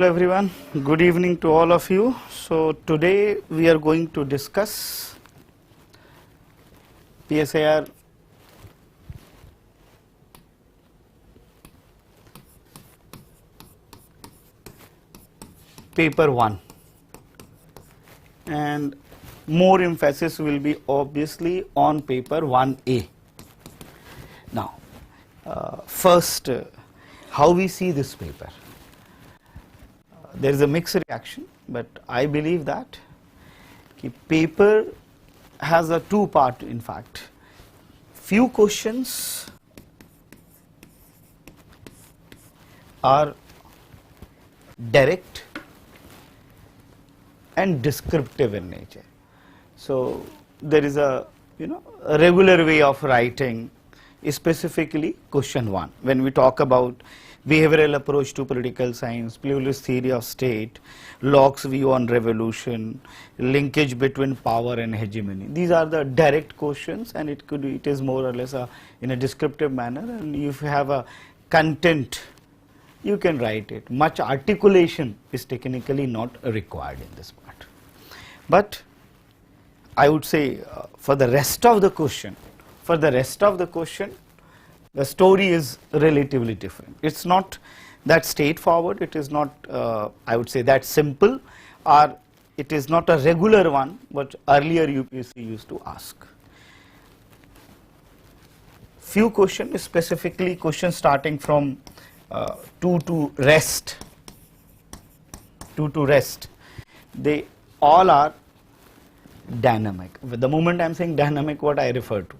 Hello everyone, good evening to all of you. So today we are going to discuss PSIR paper 1, and more emphasis will be obviously on paper 1A. Now first, how we see this paper. There is a mixed reaction, but I believe that paper has a two part. In fact, few questions are direct and descriptive in nature. So there is a a regular way of writing, specifically question 1 when we talk about behavioral approach to political science, pluralist theory of state, Locke's view on revolution, linkage between power and hegemony. These are the direct questions, and it is more or less in a descriptive manner, and if you have a content you can write it. Much articulation is technically not required in this part. But I would say for the rest of the question, the story is relatively different. It's not that straightforward, it is not I would say that simple, or it is not a regular one, but earlier UPSC used to ask. Few questions, specifically questions starting from 2 to rest, they all are dynamic. The moment I am saying dynamic, what I refer to?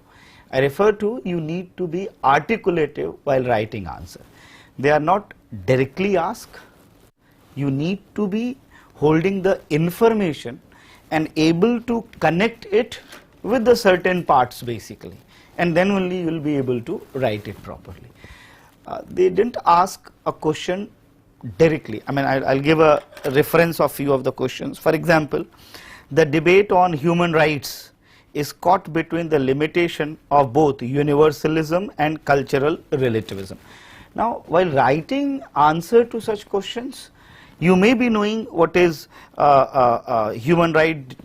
I refer to you need to be articulative while writing answer. They are not directly asked. You need to be holding the information and able to connect it with the certain parts basically, and then only you will be able to write it properly. They didn't ask a question directly. I mean, I'll give a reference of few of the questions. For example, the debate on human rights is caught between the limitation of both universalism and cultural relativism. Now, while writing answer to such questions, you may be knowing what is human right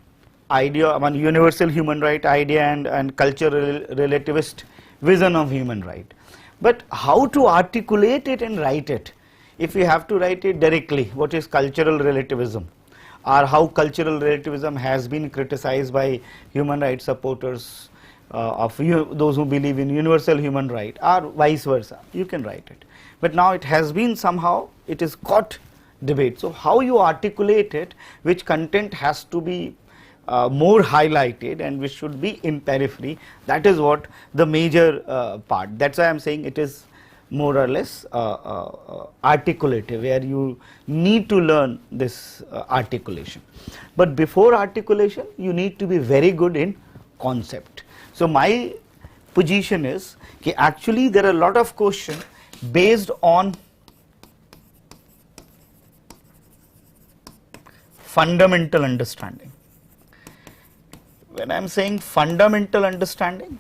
idea, I mean universal human right idea and cultural relativist vision of human right. But how to articulate it and write it? If you have to write it directly, what is cultural relativism? Or how cultural relativism has been criticized by human rights supporters of those who believe in universal human right, or vice versa, you can write it. But now it has been somehow, it is caught debate. So how you articulate it, which content has to be more highlighted and which should be in periphery, that is what the major part. That's why I am saying it is more or less articulative, where you need to learn this articulation. But before articulation, you need to be very good in concept. So my position is that actually there are a lot of questions based on fundamental understanding. When I am saying fundamental understanding,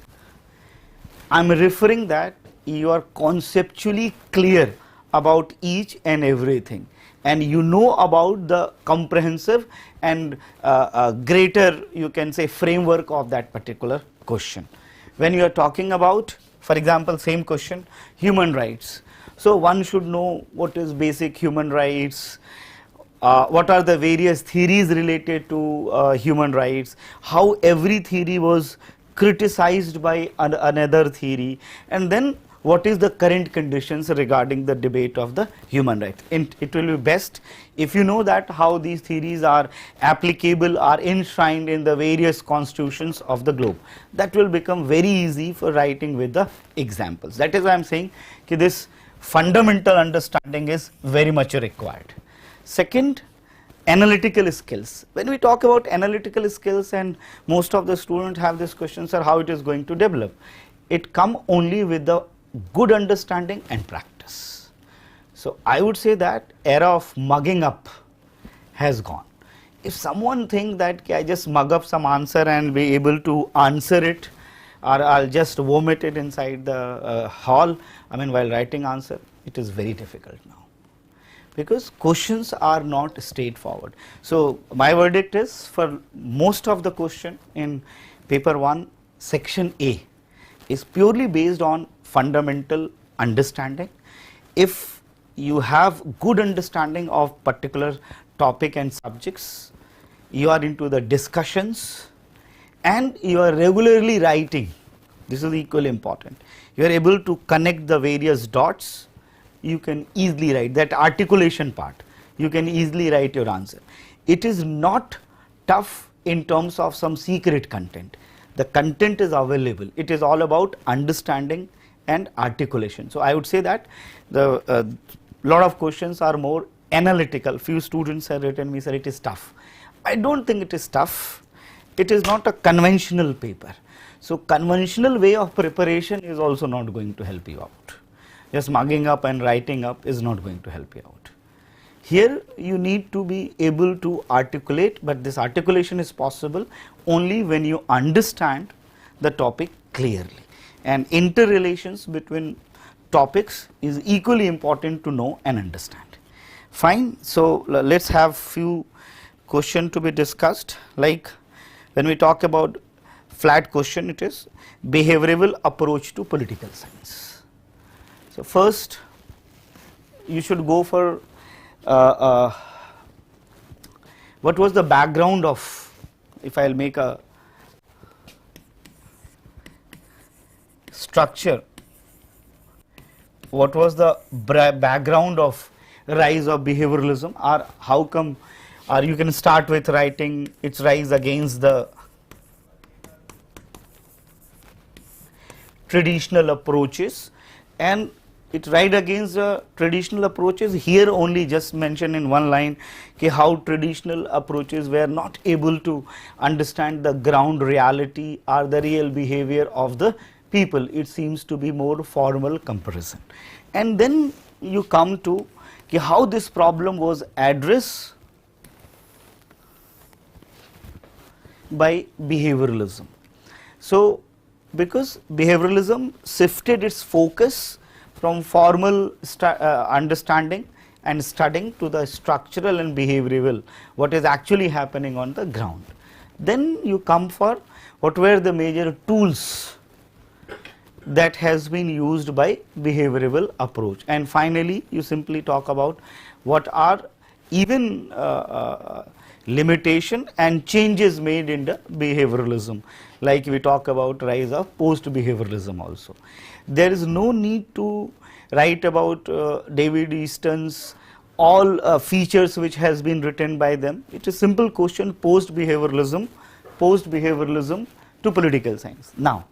I am referring that you are conceptually clear about each and everything, and you know about the comprehensive and greater, you can say, framework of that particular question. When you are talking about, for example, same question, human rights. So one should know what is basic human rights, what are the various theories related to human rights, how every theory was criticized by another theory, and then what is the current conditions regarding the debate of the human rights. It will be best if you know that how these theories are applicable, are enshrined in the various constitutions of the globe. That will become very easy for writing with the examples. That is why I am saying that this fundamental understanding is very much required. Second, analytical skills. When we talk about analytical skills, and most of the students have this question, sir, how it is going to develop? It come only with the good understanding and practice. So I would say that era of mugging up has gone. If someone think that I just mug up some answer and be able to answer it, or I'll just vomit it inside the hall, I mean while writing answer, it is very difficult now. because questions are not straightforward. So my verdict is, for most of the question in paper 1 section A is purely based on fundamental understanding. If you have good understanding of particular topic and subjects, you are into the discussions and you are regularly writing, this is equally important, you are able to connect the various dots, you can easily write that articulation part, you can easily write your answer. It is not tough in terms of some secret content. The content is available. It is all about understanding and articulation. So I would say that the lot of questions are more analytical. Few students have written me, sir, it is tough. I don't think it is tough. It is not a conventional paper. So conventional way of preparation is also not going to help you out. Just mugging up and writing up is not going to help you out. Here you need to be able to articulate, but this articulation is possible only when you understand the topic clearly. And interrelations between topics is equally important to know and understand. Fine. So let's have few questions to be discussed. Like when we talk about flat question, it is behavioral approach to political science. So first you should go for what was the background of, if I will make a structure, what was the background of rise of behavioralism, or how come, or you can start with writing its rise against the traditional approaches, and it right against the traditional approaches. Here only just mention in one line how traditional approaches were not able to understand the ground reality or the real behavior of the people. It seems to be more formal comparison. And then you come to how this problem was addressed by behavioralism. So because behavioralism shifted its focus from formal understanding and studying to the structural and behavioral, what is actually happening on the ground. Then you come for what were the major tools that has been used by behavioral approach, and finally you simply talk about what are even limitation and changes made in the behavioralism, like we talk about rise of post behavioralism also. There is no need to write about David Easton's all features which has been written by them. It is simple question, post behavioralism to political science. Now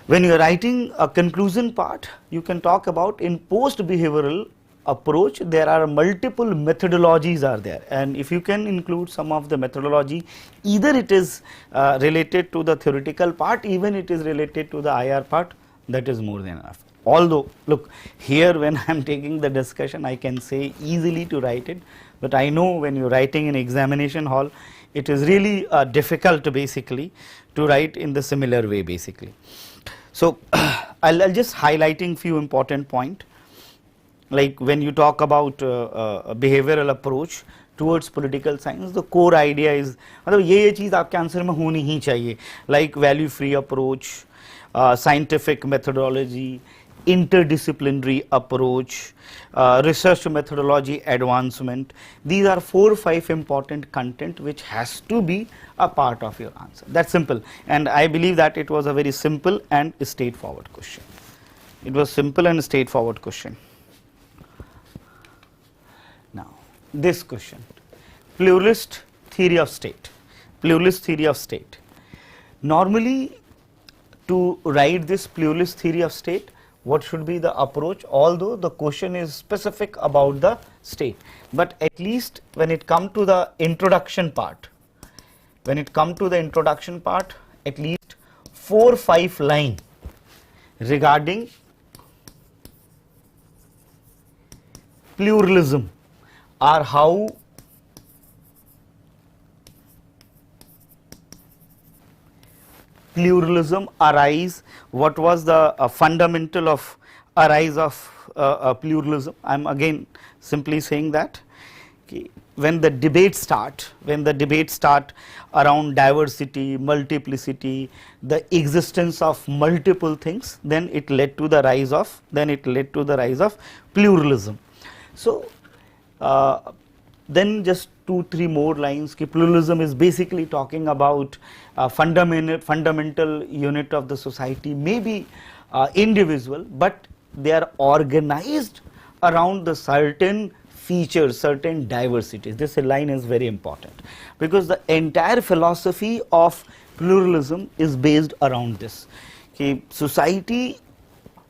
when you are writing a conclusion part, you can talk about in post behavioral approach there are multiple methodologies are there, and if you can include some of the methodology, either it is related to the theoretical part, even it is related to the IR part, that is more than enough. Although look here, when I am taking the discussion I can say easily to write it, but I know when you are writing in examination hall it is really difficult to basically to write in the similar way basically. So I'll just highlighting few important point, like when you talk about a behavioral approach towards political science, the core idea is मतलब ये चीज़ आपके answer में होनी ही चाहिए, like value free approach, scientific methodology, interdisciplinary approach, research methodology advancement. These are 4 or 5 important content which has to be a part of your answer. That's simple, and I believe that it was a very simple and straightforward question. It was simple and straightforward question. Now this question, pluralist theory of state. Pluralist theory of state. Normally to write this pluralist theory of state, what should be the approach, although the question is specific about the state, but at least when it comes to the introduction part, at least 4 or 5 lines regarding pluralism, or how pluralism arise, what was the fundamental of arise of pluralism. I am again simply saying that when the debates start around diversity, multiplicity, the existence of multiple things, then it led to the rise of pluralism. So then just 2-3 more lines. Pluralism is basically talking about fundamental unit of the society, maybe individual, but they are organized around the certain features, certain diversities. This line is very important because the entire philosophy of pluralism is based around this. Society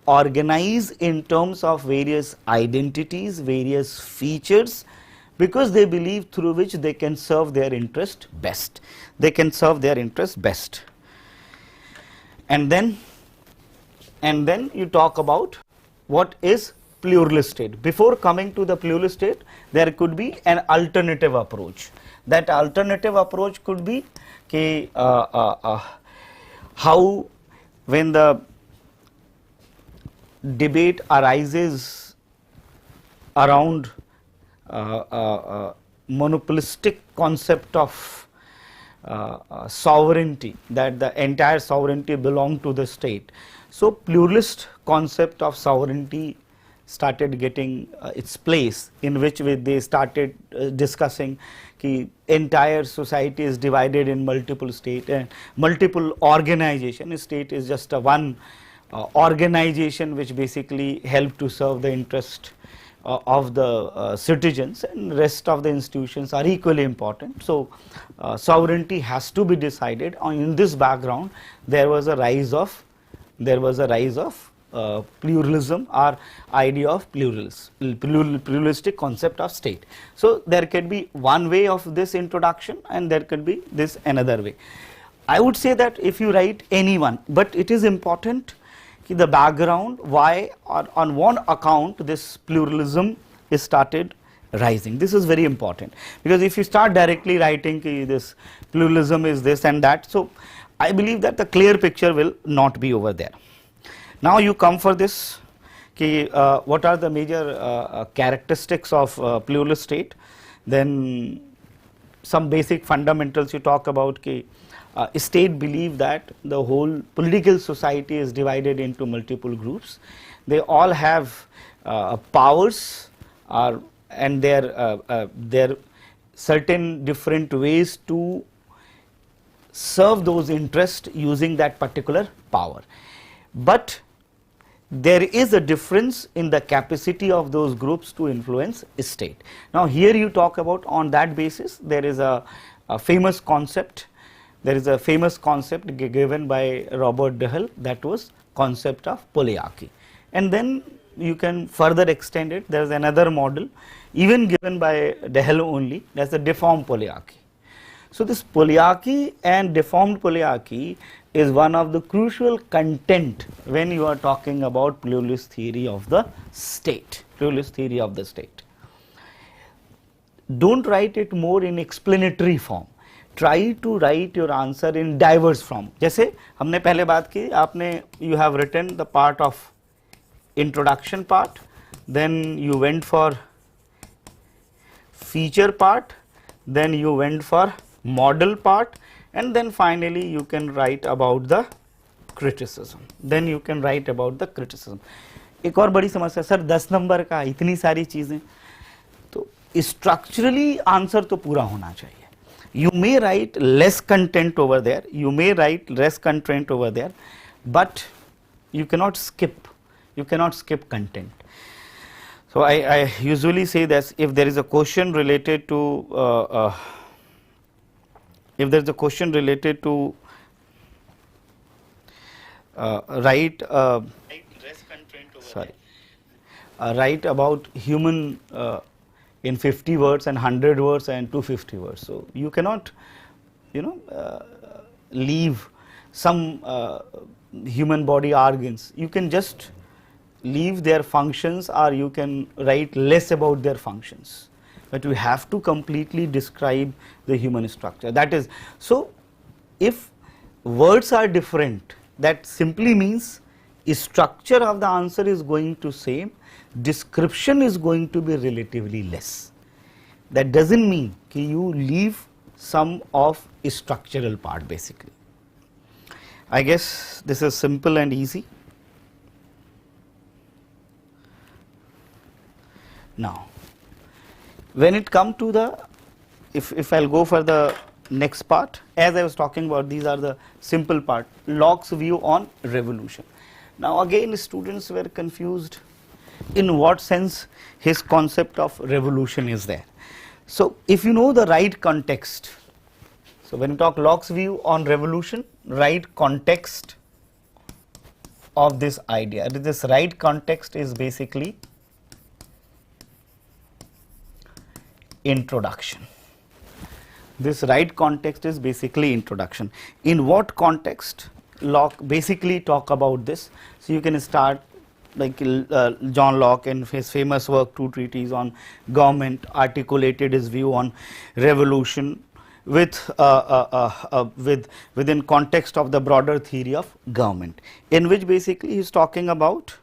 organize in terms of various identities, various features, because they believe through which they can serve their interest best. They can serve their interest best. And then you talk about what is pluralist state. Before coming to the pluralist state, there could be an alternative approach. That alternative approach could be how when the debate arises around monopolistic concept of sovereignty, that the entire sovereignty belong to the state. So pluralist concept of sovereignty started getting its place, in which they started discussing the entire society is divided in multiple state and multiple organization. State is just a one organization which basically help to serve the interest of the citizens, and rest of the institutions are equally important. So sovereignty has to be decided. In this background, there was a rise of pluralism, or idea of pluralistic concept of state. So there can be one way of this introduction, and there could be this another way. I would say that if you write anyone, but it is important the background why or on one account this pluralism is started rising. This is very important, because if you start directly writing this pluralism is this and that, so I believe that the clear picture will not be over there. Now you come for this, what are the major characteristics of pluralist state, then some basic fundamentals you talk about. State believe that the whole political society is divided into multiple groups. They all have powers, and their certain different ways to serve those interests using that particular power. But there is a difference in the capacity of those groups to influence state. Now here you talk about, on that basis there is a famous concept. There is a famous concept given by Robert Dahl, that was concept of polyarchy. And then you can further extend it. There is another model even given by Dahl only, that is the deformed polyarchy. So this polyarchy and deformed polyarchy is one of the crucial content when you are talking about pluralist theory of the state. Pluralist theory of the state. Don't write it more in explanatory form. Try to write your answer in diverse form. जैसे हमने पहले बात की, आपने you have written the part of introduction part, then you went for feature part, then you went for model part, and then finally you can write about the criticism. Then you can write about the criticism. एक और बड़ी समस्या, sir 10 number का इतनी सारी चीजें, तो structurally answer तो पूरा होना चाहिए. You may write less content over there, but you cannot skip content. So I usually say that if there is a question related to write about human in 50 words and 100 words and 250 words. So you cannot leave some human body organs. You can just leave their functions, or you can write less about their functions, but you have to completely describe the human structure. That is, so if words are different, that simply means structure of the answer is going to same, description is going to be relatively less. That doesn't mean that you leave some of structural part basically. I guess this is simple and easy. Now, when it comes to the, if I'll go for the next part, as I was talking about, these are the simple part, Locke's view on revolution. Now again students were confused in what sense his concept of revolution is there. So if you know the right context, so when we talk Locke's view on revolution, right context of this idea, this right context is basically introduction. This right context is basically introduction. In what context Locke basically talk about this? So you can start like John Locke in his famous work, Two Treatises on Government, articulated his view on revolution with within context of the broader theory of government, in which basically he is talking about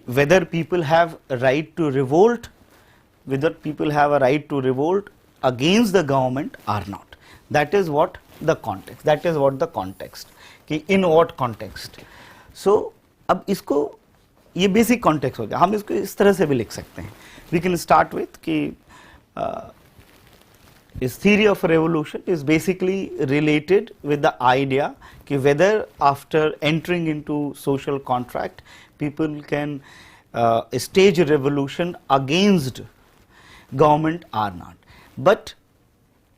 whether people have a right to revolt, whether people have a right to revolt against the government or not. That is what the context, that is what the context, in what context. So अब इसको ये basic context हो गया, हम इसको इस तरह से भी लिख सकते हैं. वी कैन स्टार्ट विथ कि इस theory of revolution is basically related with the idea कि whether after entering into social contract people can stage a revolution against government or not. But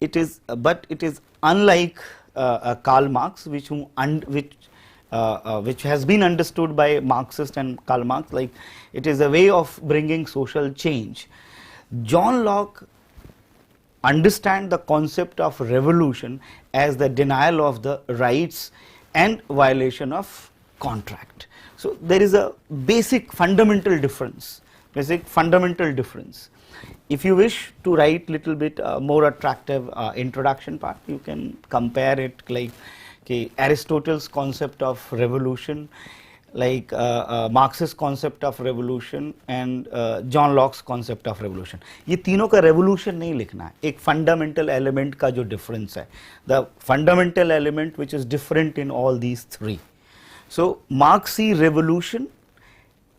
it is unlike Karl Marx, which has been understood by Marxists and Karl Marx, like it is a way of bringing social change. John Locke understand the concept of revolution as the denial of the rights and violation of contract. So there is a basic fundamental difference, If you wish to write little bit more attractive introduction part, you can compare it like Aristotle's concept of revolution, like Marxist concept of revolution and John Locke's concept of revolution. ये तीनों का revolution नहीं लिखना है, एक fundamental element का जो difference है, the fundamental element which is different in all these three. So Marx see revolution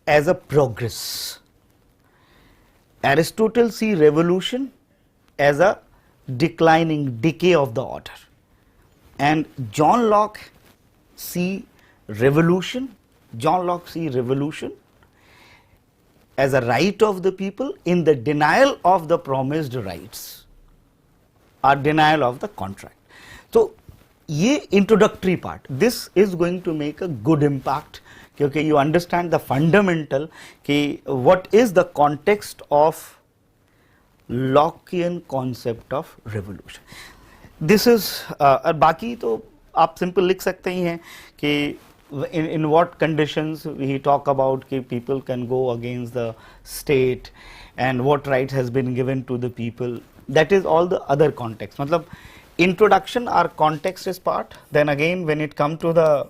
as a progress. Aristotle see revolution as a decay of the order, and John Locke see revolution as a right of the people in the denial of the promised rights or denial of the contract. So ये introductory part, this is going to make a good impact. Okay, you understand the fundamental, what is the context of Lockean concept of revolution. This is बाकी तो आप simple लिख सकते ही हैं कि in what conditions we talk about people can go against the state and what rights has been given to the people. That is all the other context. मतलब introduction or context is part. Then again when it come to the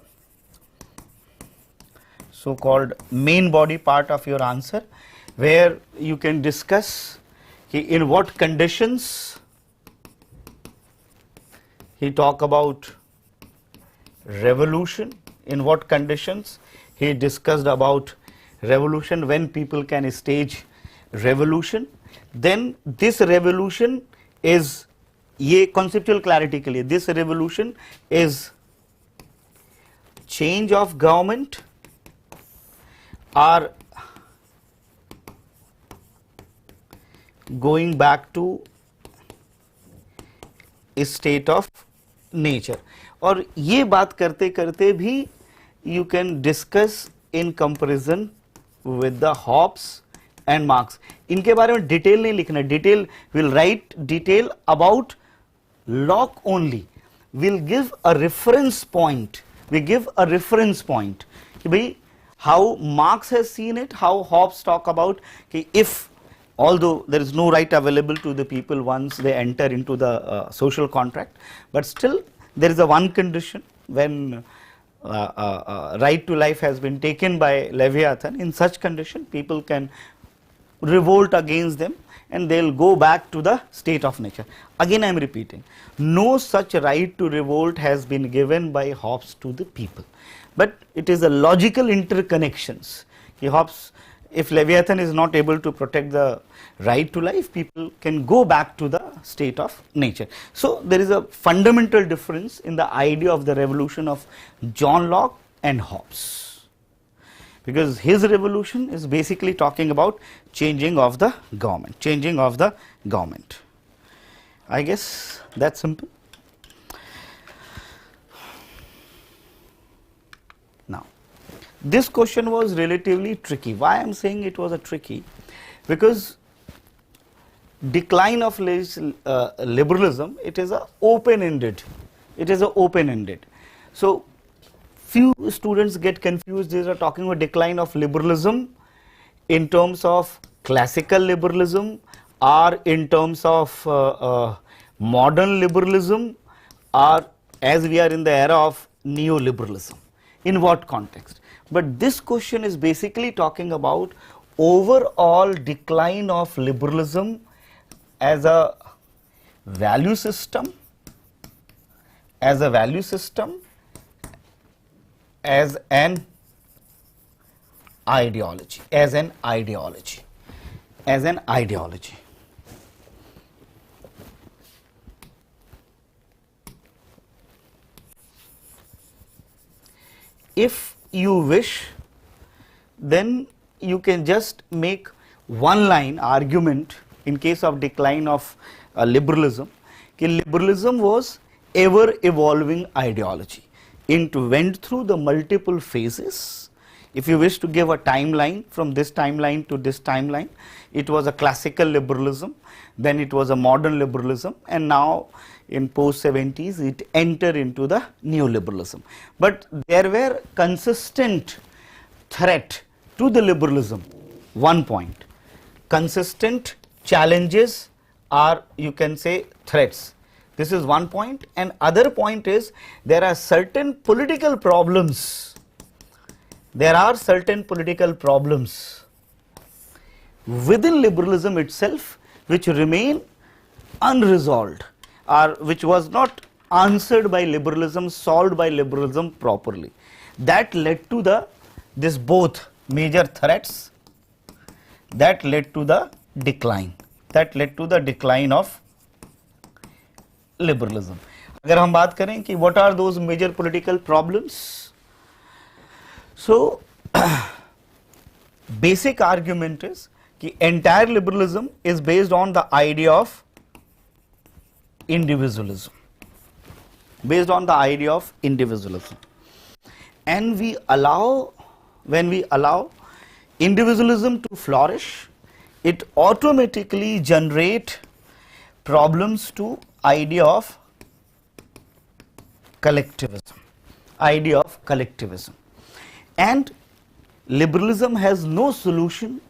so-called main body part of your answer, where you can discuss in what conditions he talk about revolution, in what conditions he discussed about revolution, when people can stage revolution. Then this revolution is, ये conceptual clarity के लिए, this revolution is change of government or going back to a state of nature. और ये बात करते करते भी you can discuss in comparison with the Hobbes and Marx. इनके बारे में डिटेल नहीं लिखना, detail will write detail about Locke only. We'll give a reference point. We give a reference point कि भाई how Marx has seen it, how Hobbes talk about if, although there is no right available to the people once they enter into the social contract, but still there is a one condition when right to life has been taken by Leviathan, in such condition people can revolt against them and they will go back to the state of nature. Again I am repeating, no such right to revolt has been given by Hobbes to the people, but it is a logical interconnections. Hobbes, if Leviathan is not able to protect the right to life, people can go back to the state of nature. So there is a fundamental difference in the idea of the revolution of John Locke and Hobbes, because his revolution is basically talking about changing of the government, changing of the government. I guess that's simple. Now, this question was relatively tricky. Why I am saying it was a tricky? Because decline of liberalism, it is a open-ended. It is a open-ended. So few students get confused. They are talking about decline of liberalism in terms of classical liberalism, or in terms of modern liberalism, or as we are in the era of neoliberalism. In what context? But this question is basically talking about overall decline of liberalism as a value system, as an ideology, as an ideology. If you wish, then you can just make one line argument in case of decline of liberalism. Liberalism was ever evolving ideology. It went through the multiple phases. If you wish to give a timeline from this timeline to this timeline, it was a classical liberalism, then it was a modern liberalism, and now in post 70s it entered into the neoliberalism. But there were consistent threat to the liberalism. One point, consistent challenges, are you can say threats. This is one point, and other point is there are certain political problems. There are certain political problems within liberalism itself which remain unresolved, or which was not answered by liberalism, solved by liberalism properly. That led to this both major threats, that led to the decline, of liberalism. अगर हम बात करें कि what are those major political problems? So basic argument is कि entire liberalism is based on the idea of individualism, and when we allow individualism to flourish, it automatically generate problems to idea of collectivism, and liberalism has no solution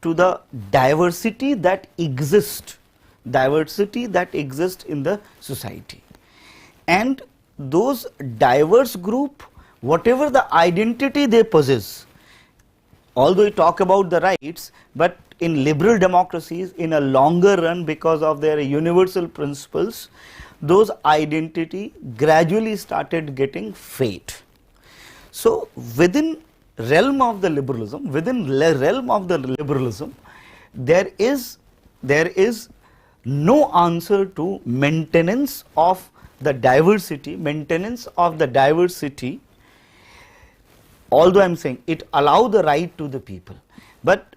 to the diversity that exists in the society. And those diverse group, whatever the identity they possess, although we talk about the rights, but in liberal democracies in a longer run, because of their universal principles, those identity gradually started getting fade. So within realm of the liberalism, there is no answer to maintenance of the diversity, although I am saying it allow the right to the people, but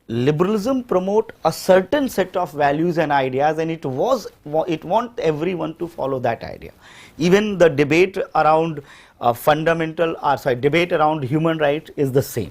liberalism promote a certain set of values and ideas, and it want everyone to follow that idea. Even the debate around debate around human rights is the same.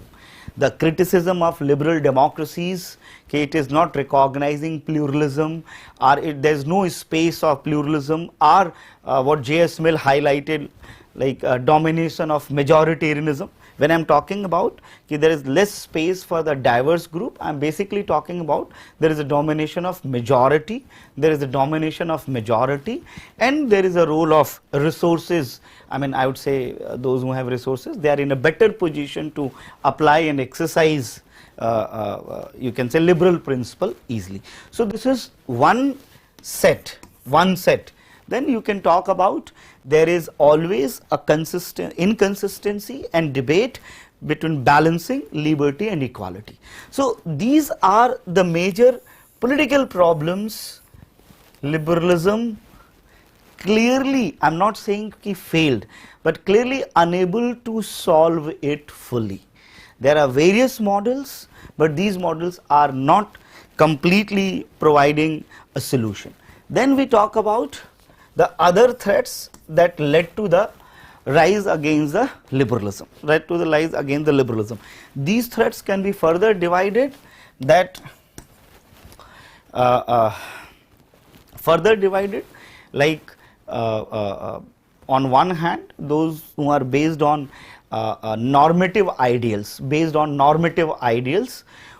The criticism of liberal democracies, it is not recognizing pluralism, or there is no space of pluralism, or what J.S. Mill highlighted, like domination of majoritarianism, When I am talking about there is less space for the diverse group, I am basically talking about there is a domination of majority, there is a domination of majority, and there is a role of resources. I mean, I would say those who have resources, they are in a better position to apply and exercise you can say liberal principle easily. So this is one set. Then you can talk about there is always a inconsistency and debate between balancing liberty and equality. So these are the major political problems liberalism clearly, I am not saying he failed, but clearly unable to solve it fully. There are various models, but these models are not completely providing a solution. Then we talk about the other threats that led to the rise against the liberalism, These threats can be further divided like on one hand those who are based on normative ideals,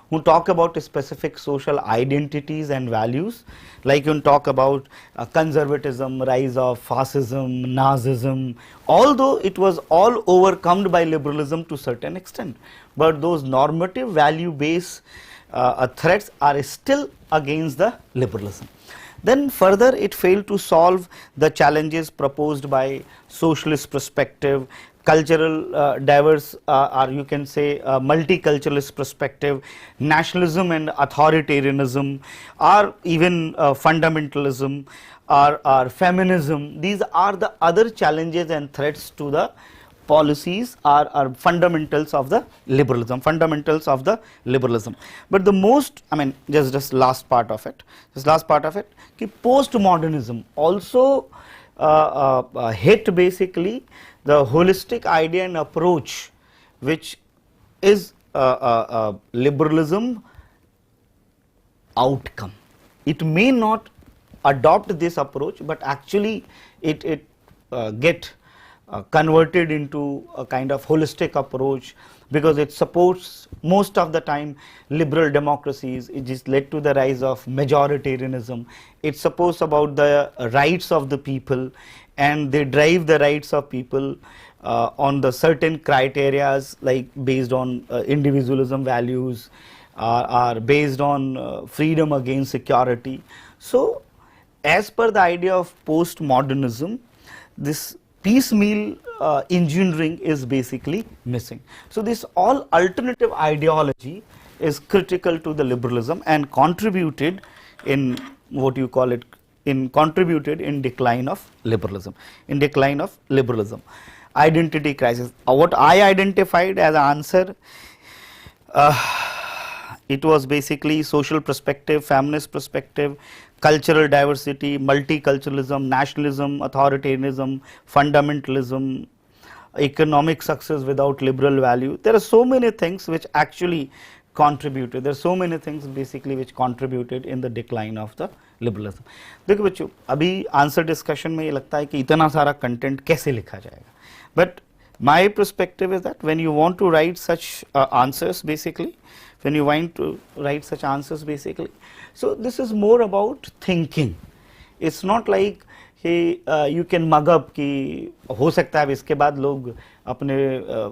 who talk about specific social identities and values, like you can talk about conservatism, rise of fascism, Nazism, although it was all overcome by liberalism to certain extent, but those normative value based threats are still against the liberalism. Then further it failed to solve the challenges proposed by socialist perspective, cultural diverse or you can say multiculturalist perspective, nationalism and authoritarianism, or even fundamentalism or feminism. These are the other challenges and threats to the policies are fundamentals of the liberalism, But the most, I mean, just last part of it, postmodernism also hit basically the holistic idea and approach, which is liberalism outcome. It may not adopt this approach, but actually it get converted into a kind of holistic approach, because it supports most of the time liberal democracies. It just led to the rise of majoritarianism. It supports about the rights of the people, and they drive the rights of people on the certain criterias, like based on individualism values, are based on freedom against security. So as per the idea of postmodernism, this piecemeal engineering is basically missing. So this all alternative ideology is critical to the liberalism and contributed in what you call it, contributed in decline of liberalism, Identity crisis. What I identified as an answer, it was basically social perspective, feminist perspective, cultural diversity, multiculturalism, nationalism, authoritarianism, fundamentalism, economic success without liberal value. There are so many things which actually contributed. There are so many things basically which contributed in the decline of the liberalism. देखो बच्चों, अभी answer discussion में ये लगता है कि इतना सारा कंटेंट कैसे लिखा जाएगा, but my perspective is that when you want to write such answers basically, so this is more about thinking. It's not like you can mug up कि हो सकता है अब इसके बाद लोग अपने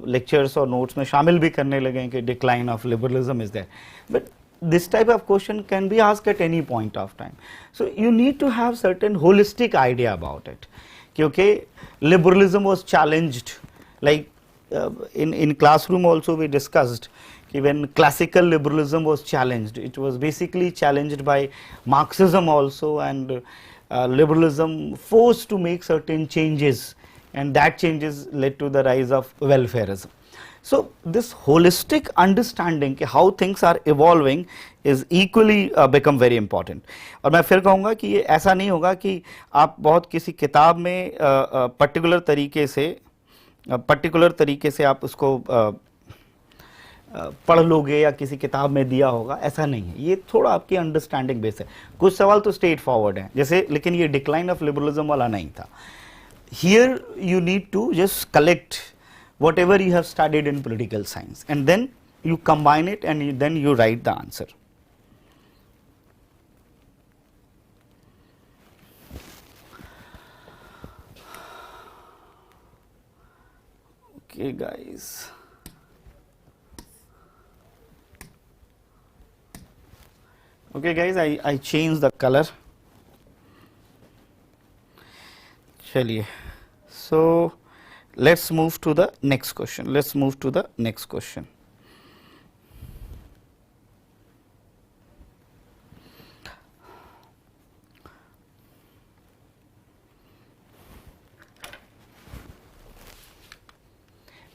lectures और notes में शामिल भी करने लगे कि decline of liberalism is there, but this type of question can be asked at any point of time. So you need to have certain holistic idea about it. Okay, liberalism was challenged, like in classroom also we discussed when classical liberalism was challenged, it was basically challenged by Marxism also, and liberalism forced to make certain changes, and that changes led to the rise of welfarism. So this holistic understanding कि how things are evolving is equally become very important. और मैं फिर कहूँगा कि ये ऐसा नहीं होगा कि आप बहुत किसी किताब में पर्टिकुलर तरीके से आप उसको पढ़ लोगे या किसी किताब में दिया होगा, ऐसा नहीं है. ये थोड़ा आपकी अंडरस्टैंडिंग बेस है. कुछ सवाल तो स्ट्रेट फॉरवर्ड हैं जैसे, लेकिन ये डिक्लाइन ऑफ लिबरलिज्म वाला नहीं था. Here you need to just collect whatever you have studied in political science, and then you combine it and then you write the answer. Okay guys, I changed the color. Chaliye. So let's move to the next question.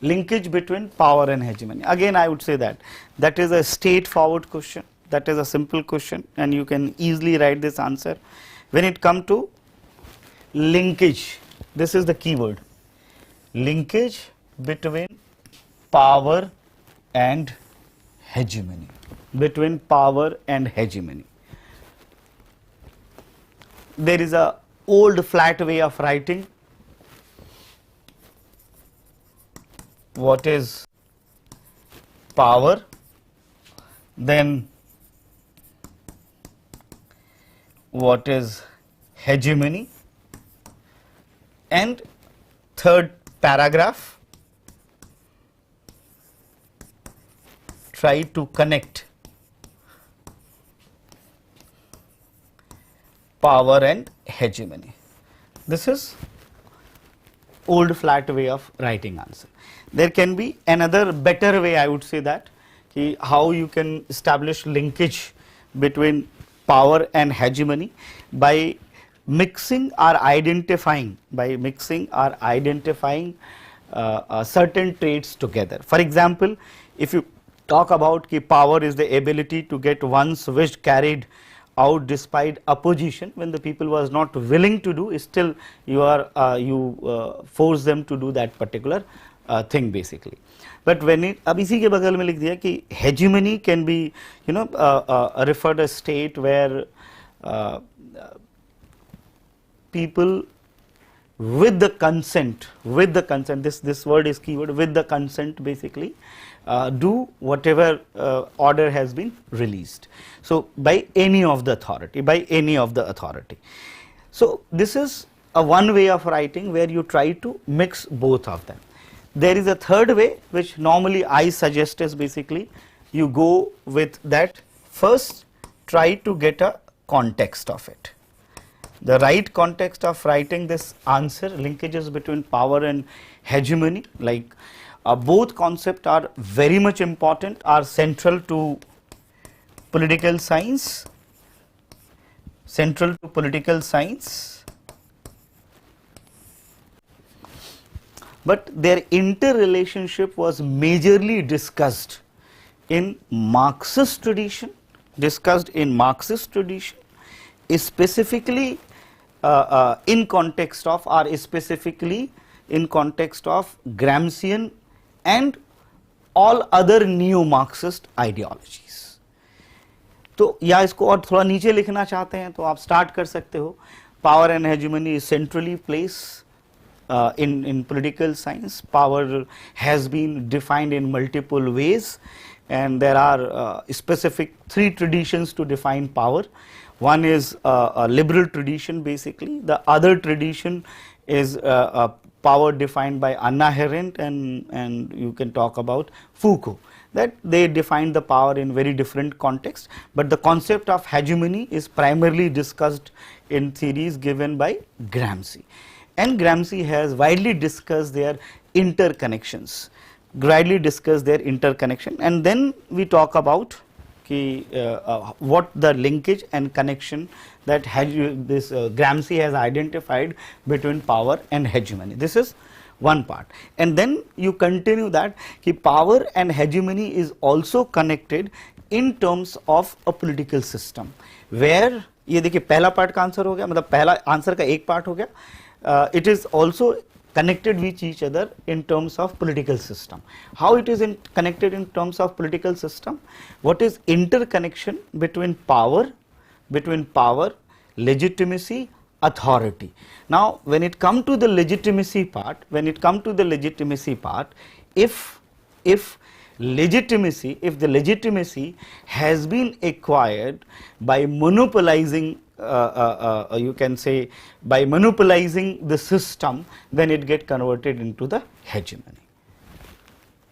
Linkage between power and hegemony. Again, I would say that is a straightforward question. That is a simple question, and you can easily write this answer. When it comes to linkage, this is the keyword. Linkage between power and hegemony. There is a old flat way of writing. What is power? Then what is hegemony? And third paragraph, try to connect power and hegemony. This is old flat way of writing answer. There can be another better way, I would say, that how you can establish linkage between power and hegemony by mixing or identifying certain traits together. For example, if you talk about power is the ability to get one's wish carried out despite opposition, when the people was not willing to do, still you force them to do that particular thing basically. But when it, अब इसी के बगल में लिख दिया कि hegemony can be referred a state where people with the consent, this word is keyword, with the consent basically do whatever order has been released. So by any of the authority. So this is a one way of writing where you try to mix both of them. There is a third way which normally I suggest is basically you go with that. First try to get a context of it. The right context of writing this answer, linkages between power and hegemony, like both concepts are very much important, are central to political science, but their interrelationship was majorly discussed in Marxist tradition, specifically in context of Gramscian and all other neo-Marxist ideologies. तो या इसको और थोड़ा नीचे लिखना चाहते हैं तो आप स्टार्ट कर सकते हो. Power and hegemony is centrally placed in political science. Power has been defined in multiple ways, and there are specific three traditions to define power. One is a liberal tradition basically. The other tradition is power defined by Hannah Arendt, and you can talk about Foucault, that they define the power in very different contexts, but the concept of hegemony is primarily discussed in theories given by Gramsci, and Gramsci has widely discussed their interconnections, and then we talk about what the linkage and connection that Gramsci has identified between power and hegemony. This is one part, and then you continue that power and hegemony is also connected in terms of a political system, where ये देखिए पहला part का answer हो गया, मतलब पहला answer का एक पार्ट हो गया. It is also connected with each other in terms of political system. How it is connected in terms of political system? What is interconnection between power, legitimacy, authority. Now when it come to the legitimacy part, if the legitimacy has been acquired by monopolizing, you can say by monopolizing the system, then it get converted into the hegemony.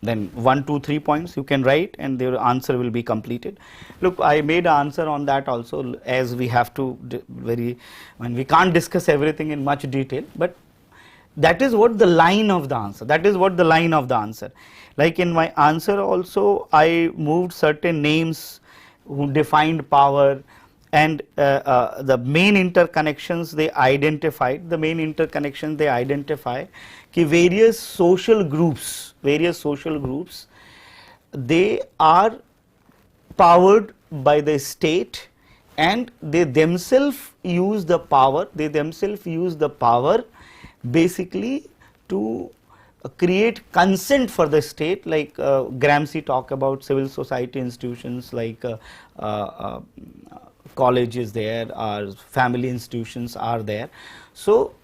Then 1, 2, 3 points you can write and their answer will be completed. Look, I made an answer on that also, as we have to we can't discuss everything in much detail, but that is what the line of the answer, like in my answer also I moved certain names who defined power, and the main interconnections they identify कि various social groups they are powered by the state, and they themselves use the power basically to create consent for the state, like Gramsci talk about civil society institutions like colleges there, or family institutions are there. So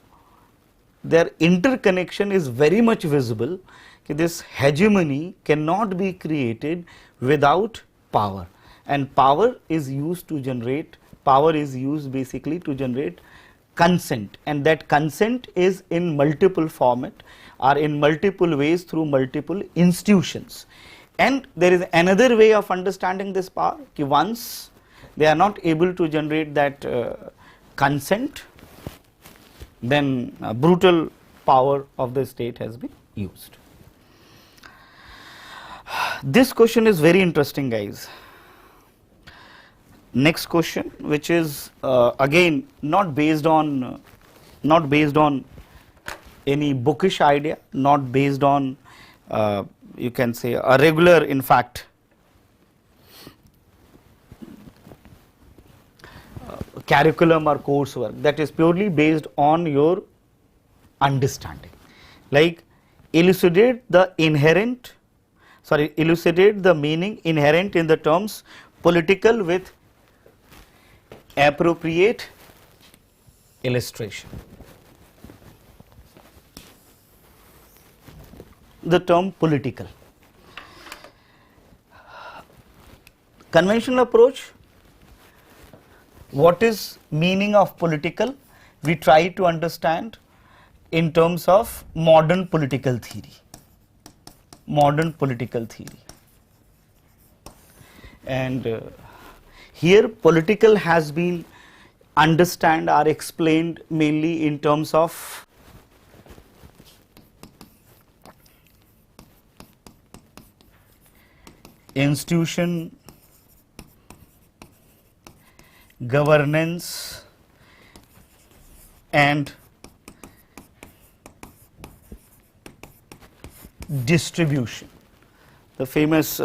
their interconnection is very much visible. This hegemony cannot be created without power, and power is used basically to generate consent, and that consent is in multiple format or in multiple ways through multiple institutions. And there is another way of understanding this power, कि once they are not able to generate that consent, then brutal power of the state has been used. This question is very interesting, guys. Next question, which is again not based on any bookish idea, not based on you can say a regular, in fact curriculum or coursework, that is purely based on your understanding, like elucidate the meaning inherent in the terms political with appropriate illustration. The term political. Conventional approach, what is meaning of political? We try to understand in terms of modern political theory. And here political has been understand or explained mainly in terms of institution, governance, and distribution. The famous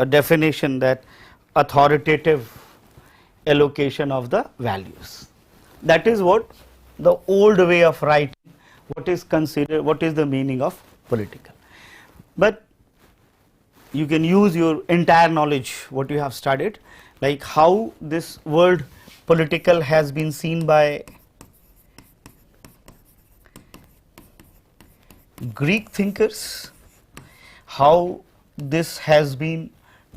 definition that authoritative allocation of the values. That is what the old way of writing, what is the meaning of political. But you can use your entire knowledge, what you have studied, like how this word political has been seen by Greek thinkers, how this has been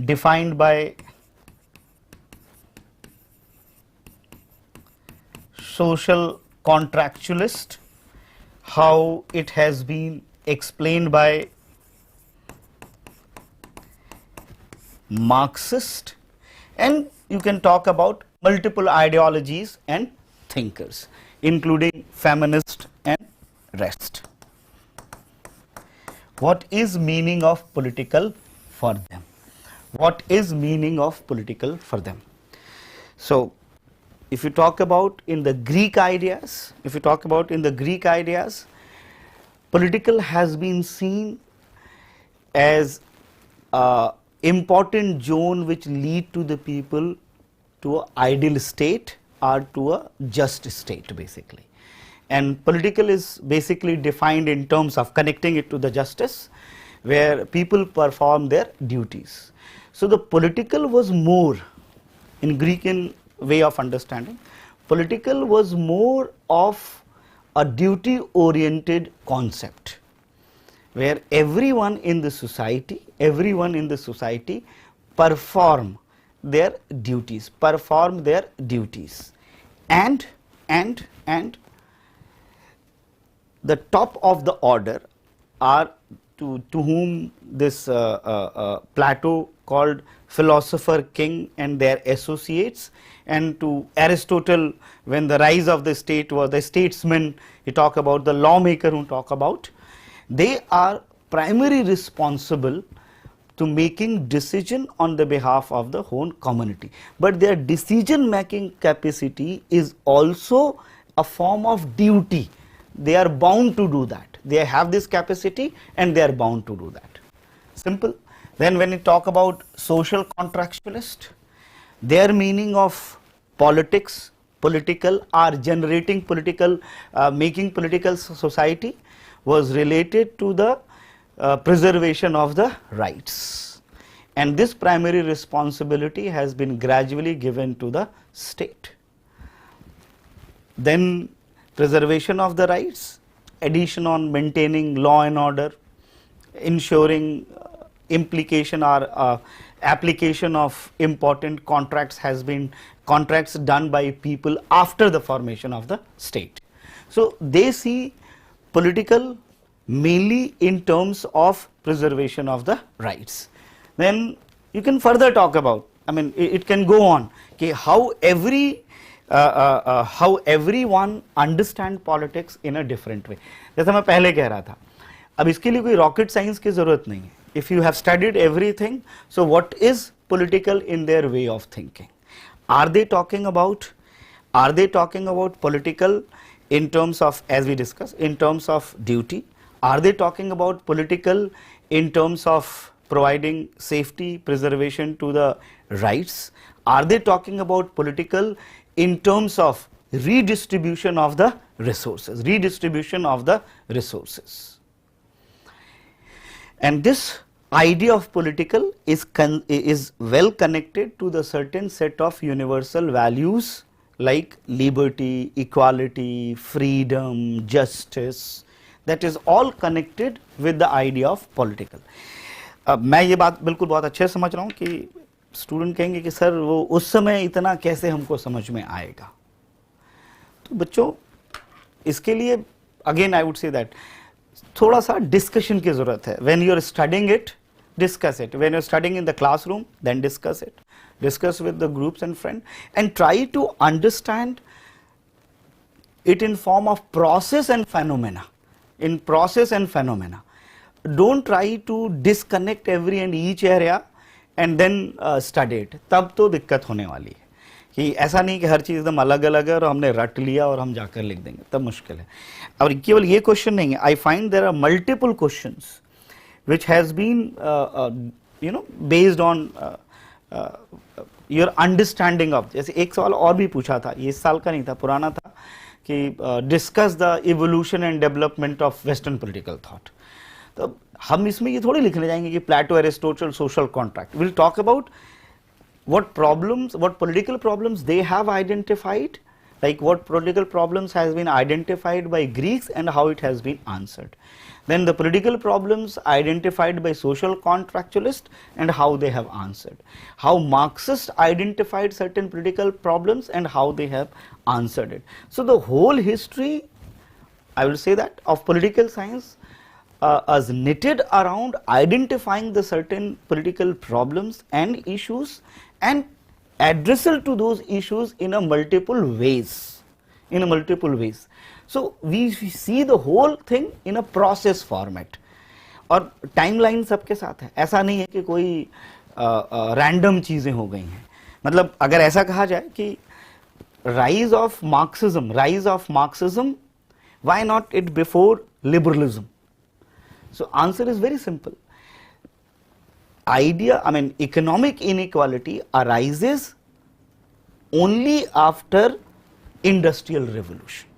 defined by social contractualist, how it has been explained by Marxist, and you can talk about multiple ideologies and thinkers, including feminist and rest. What is meaning of political for them? What is meaning of political for them? So, if you talk about in the Greek ideas, political has been seen as a important zone which lead to the people to an ideal state or to a just state basically. And political is basically defined in terms of connecting it to the justice, where people perform their duties. So the political was more, in Greek way of understanding, political was more of a duty oriented concept, where everyone in the society perform their duties, and the top of the order are to whom this Plateau called philosopher king and their associates, and to Aristotle, when the rise of the state was the statesman, he talk about the lawmaker who talk about, they are primarily responsible to making decision on the behalf of the whole community, but their decision making capacity is also a form of duty. They are bound to do that. They have this capacity and they are bound to do that. Simple. Then when you talk about social contractualist, their meaning of politics, political, or generating political, making political society was related to the preservation of the rights, and this primary responsibility has been gradually given to the state. Then preservation of the rights, addition on maintaining law and order, ensuring implication or application of important contracts has been contracts done by people after the formation of the state. So they see political mainly in terms of preservation of the rights. Then you can further talk about, I mean it can go on, okay, how everyone understand politics in a different way. जैसा मैं पहले कह रहा था, अब इसके लिए कोई rocket science की ज़रूरत नहीं है. If you have studied everything, so what is political in their way of thinking? Are they talking about political in terms of, as we discussed, in terms of duty? Are they talking about political in terms of providing safety, preservation to the rights? Are they talking about political in terms of redistribution of the resources, And this idea of political is well connected to the certain set of universal values like liberty, equality, freedom, justice, that is all connected with the idea of political. मैं ये बात बिल्कुल बहुत अच्छे से समझ रहा हूँ कि स्टूडेंट कहेंगे कि सर वो उस समय इतना कैसे हमको समझ में आएगा. तो बच्चों इसके लिए again I would say that थोड़ा सा डिस्कशन की जरूरत है. When you are studying it, discuss it. When you are studying in the classroom, then discuss it. Discuss with the groups and friends and try to understand it in form of process and phenomena. Don't try to disconnect every and each area and then study it. तब तो दिक्कत होने वाली है कि ऐसा नहीं कि हर चीज़ एकदम अलग अलग है और हमने रट लिया और हम जाकर लिख देंगे, तब मुश्किल है. और केवल ये क्वेश्चन नहीं है. I find there are multiple questions which has been based on your understanding of. जैसे एक सवाल और भी पूछा था, ये इस साल का नहीं था, पुराना था, कि discuss the evolution and development of Western political thought. तो हम इसमें ये थोड़ी लिखने जाएंगे कि Plato, Aristotle, social contract. We'll talk about what political problems they have identified, like what political problems has been identified by Greeks and how it has been answered. Then the political problems identified by social contractualists and how they have answered. How Marxists identified certain political problems and how they have answered it. So the whole history, I will say that, of political science is knitted around identifying the certain political problems and issues and addressal to those issues in a multiple ways. So we see the whole thing in a process format. और timeline सबके साथ है, ऐसा नहीं है कि कोई random चीजें हो गई हैं. मतलब अगर ऐसा कहा जाए कि rise of Marxism, why not it before liberalism? So answer is very simple. Economic inequality arises only after industrial revolution,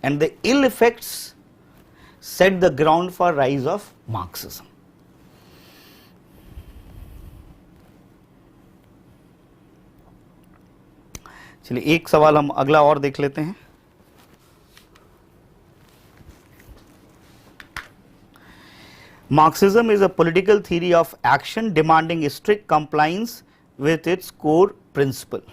and the ill effects set the ground for rise of Marxism. चलिए एक सवाल हम अगला और देख लेते हैं। Marxism is a political theory of action demanding strict compliance with its core principle.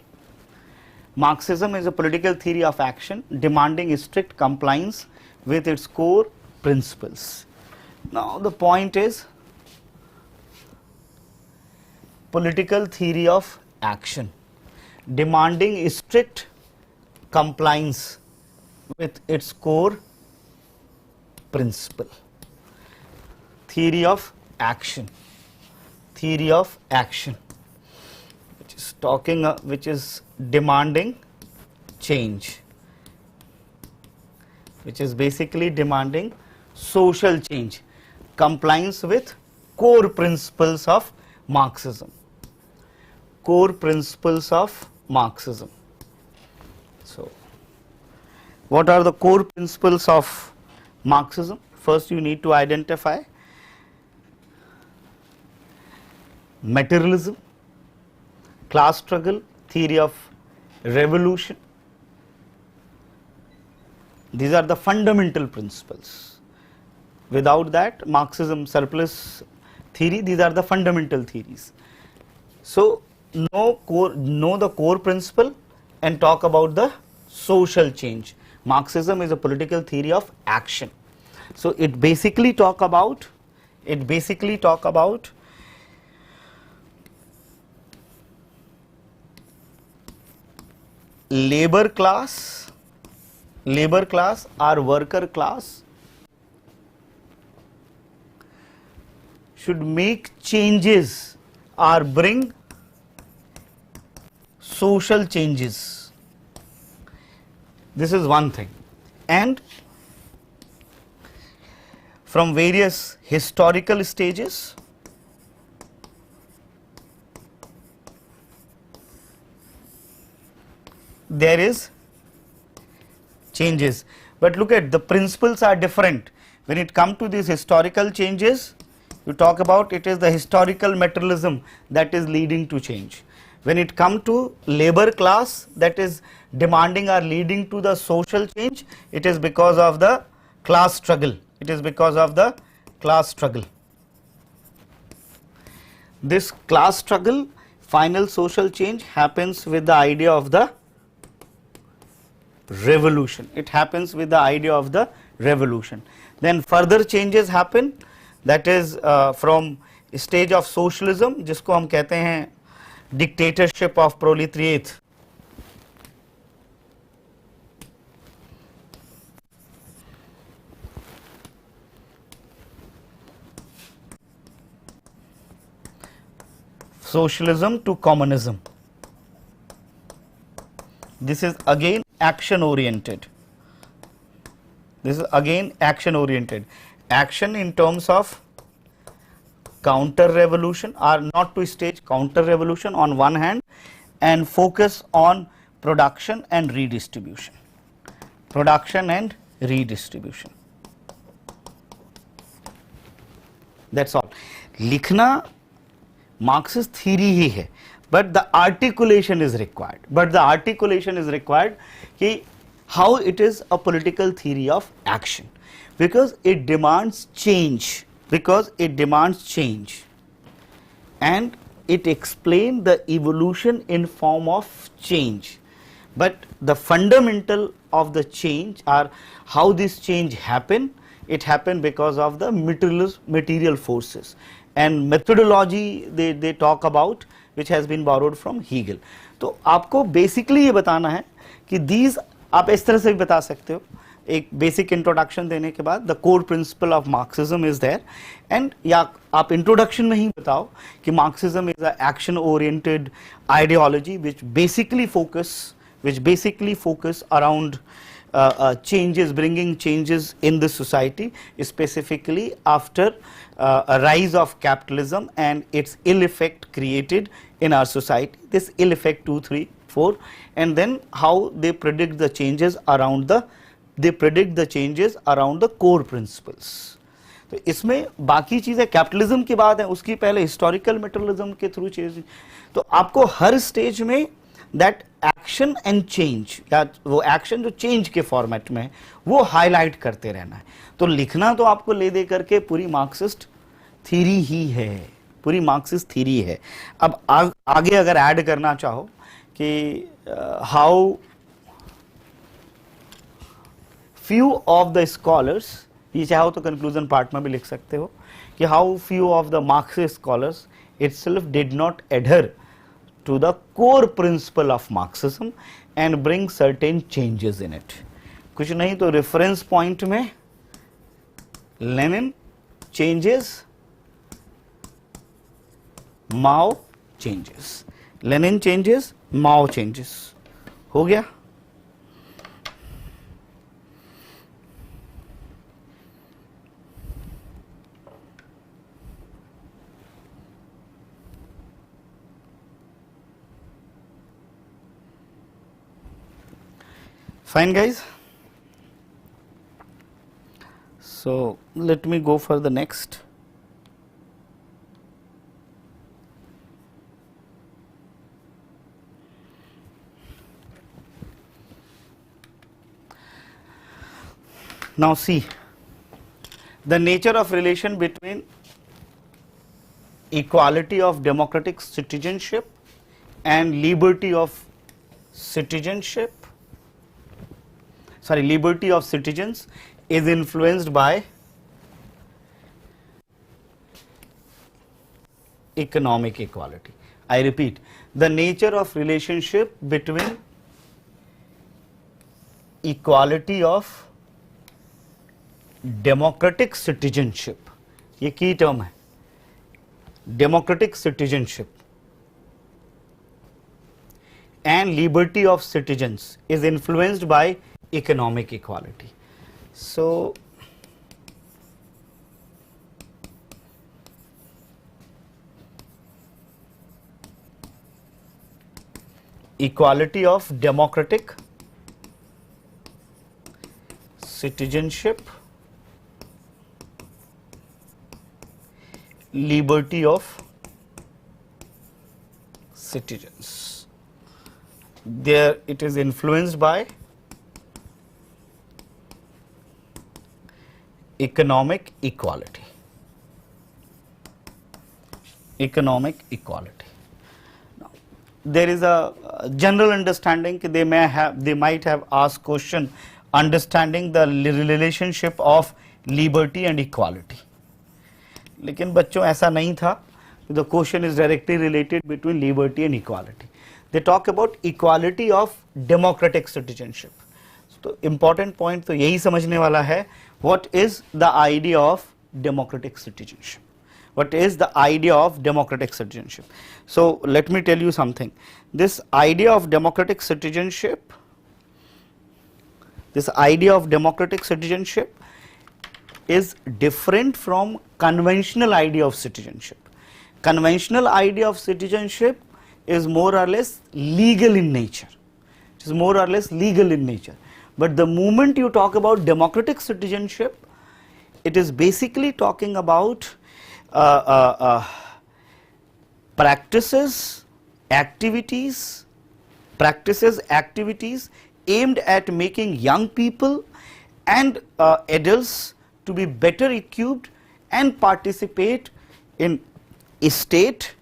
Marxism is a political theory of action demanding strict compliance with its core principles. Now the point is political theory of action demanding strict compliance with its core principle. Theory of action, which is talking, which is demanding change, which is basically demanding social change, compliance with core principles of Marxism, core principles of Marxism. So, what are the core principles of Marxism? First, you need to identify materialism, class struggle, theory of revolution. These are the fundamental principles. Without that, Marxism surplus theory, these are the fundamental theories. So, know the core principle and talk about the social change. Marxism is a political theory of action. So, it basically talk about labor class or worker class should make changes or bring social changes. This is one thing. And from various historical stages, there is changes, but look at the principles are different. When it comes to these historical changes, you talk about it is the historical materialism that is leading to change. When it comes to labor class that is demanding or leading to the social change, it is because of the class struggle. It is because of the class struggle. This class struggle, final social change happens with the idea of the revolution. It happens with the idea of the revolution. Then further changes happen, that is from stage of socialism, जिसको हम कहते हैं dictatorship of proletariat. Socialism to communism. This is again action oriented. This is again action oriented. Action in terms of counter revolution, or not to stage counter revolution on one hand, and focus on production and redistribution. Production and redistribution. That's all. लिखना Marxist theory ही है, but the articulation is required. कि how it is a political theory of action, because it demands change. And it explains the evolution in form of change. But the fundamental of the change, or how this change happened, it happened because of the material forces. And methodology they talk about, which has been borrowed from Hegel. तो आपको basically ये बताना है कि these, आप इस तरह से भी बता सकते हो, एक बेसिक इंट्रोडक्शन देने के बाद the core principle of Marxism is there, and या आप इंट्रोडक्शन में ही बताओ कि Marxism is a action oriented ideology which basically focus around changes, bringing changes in the society, specifically after a rise of capitalism and its ill effect created in our society. This ill effect 2, 3, 4, and then how they predict the changes around the core principles. तो इसमें बाकी चीजें capitalism की बात है, उसकी पहले historical materialism के थ्रू चीज. तो आपको हर स्टेज में दैट एक्शन एंड चेंज, या वो एक्शन जो चेंज के फॉर्मेट में है वो हाईलाइट करते रहना है। तो लिखना तो आपको ले दे करके पूरी मार्क्सिस्ट थ्योरी ही है, पूरी मार्क्सिस्ट थ्योरी है। अब आगे अगर ऐड करना चाहो कि how few of the scholars, ये चाहो तो कंक्लूजन पार्ट में भी लिख सकते हो कि how few of the Marxist scholars itself did not adhere to the core principle of Marxism and bring certain changes in it. कुछ नहीं तो रेफरेंस पॉइंट में लेनिन चेंजेस, माओ चेंजेस, लेनिन चेंजेस, माओ चेंजेस, हो गया। Fine guys, so let me go for the next. Now see the nature of relation between equality of democratic citizenship and liberty of citizenship. Liberty of citizens is influenced by economic equality. I repeat, the nature of relationship between equality of democratic citizenship, ये key term है, democratic citizenship and liberty of citizens is influenced by economic equality. So equality of democratic citizenship, liberty of citizens, there it is influenced by economic equality. Economic equality. Now, there is a general understanding that they might have asked question understanding the relationship of liberty and equality. लेकिन बच्चों ऐसा नहीं था. The question is directly related between liberty and equality. They talk about equality of democratic citizenship. तो important point तो यही समझने वाला है. What is the idea of democratic citizenship? What is the idea of democratic citizenship? So let me tell you something. This idea of democratic citizenship, is different from conventional idea of citizenship. Conventional idea of citizenship is more or less legal in nature. It is more or less legal in nature. But the moment you talk about democratic citizenship, it is basically talking about practices, activities aimed at making young people and adults to be better equipped and participate in state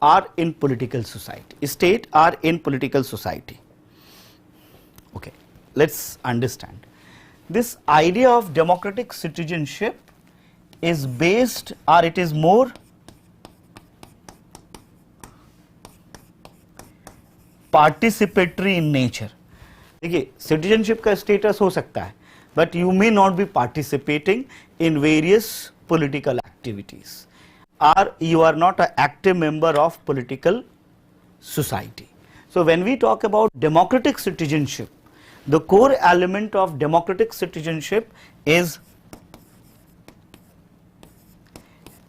or in political society. Okay. Let's understand. This idea of democratic citizenship is based, or it is more participatory in nature. देखिए, citizenship का status हो सकता है, but you may not be participating in various political activities, or you are not an active member of political society. So when we talk about democratic citizenship, the core element of democratic citizenship is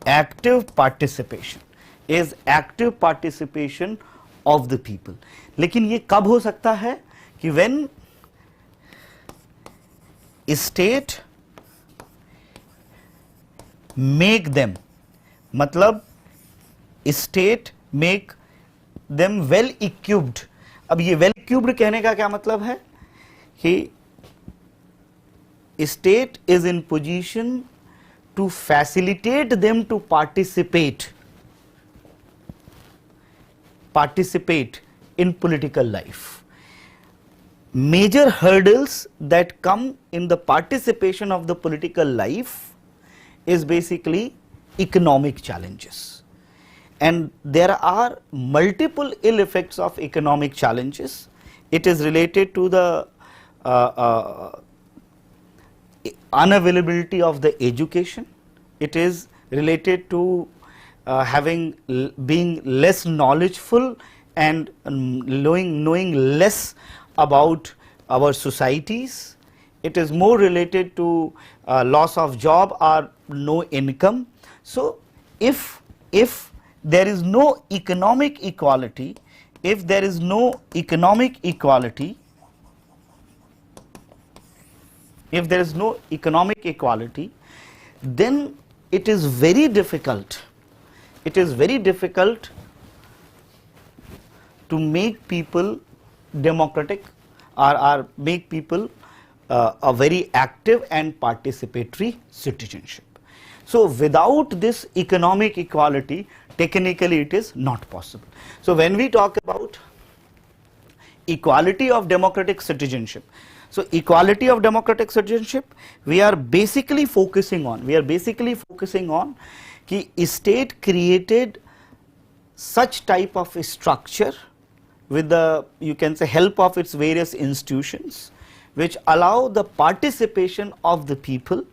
active participation of the people. लेकिन ये कब हो सकता है कि when state make them, मतलब state make them well equipped अब ये वेल इक्विप्ड कहने का क्या मतलब है कि state is in position to facilitate them to participate in political life. Major hurdles that come in the participation of the political life is basically economic challenges, and there are multiple ill effects of economic challenges. It is related to the unavailability of the education. It is related to being less knowledgeful and knowing less about our societies. It is more related to loss of job or no income. So if there is no economic equality, if there is no economic equality, if there is no economic equality, then it is very difficult, to make people democratic or make people a very active and participatory citizenship. So without this economic equality, technically it is not possible. So when we talk about equality of democratic citizenship, so equality of democratic citizenship, we are basically focusing on कि state created such type of a structure with the, you can say, help of its various institutions, which allow the participation of the people,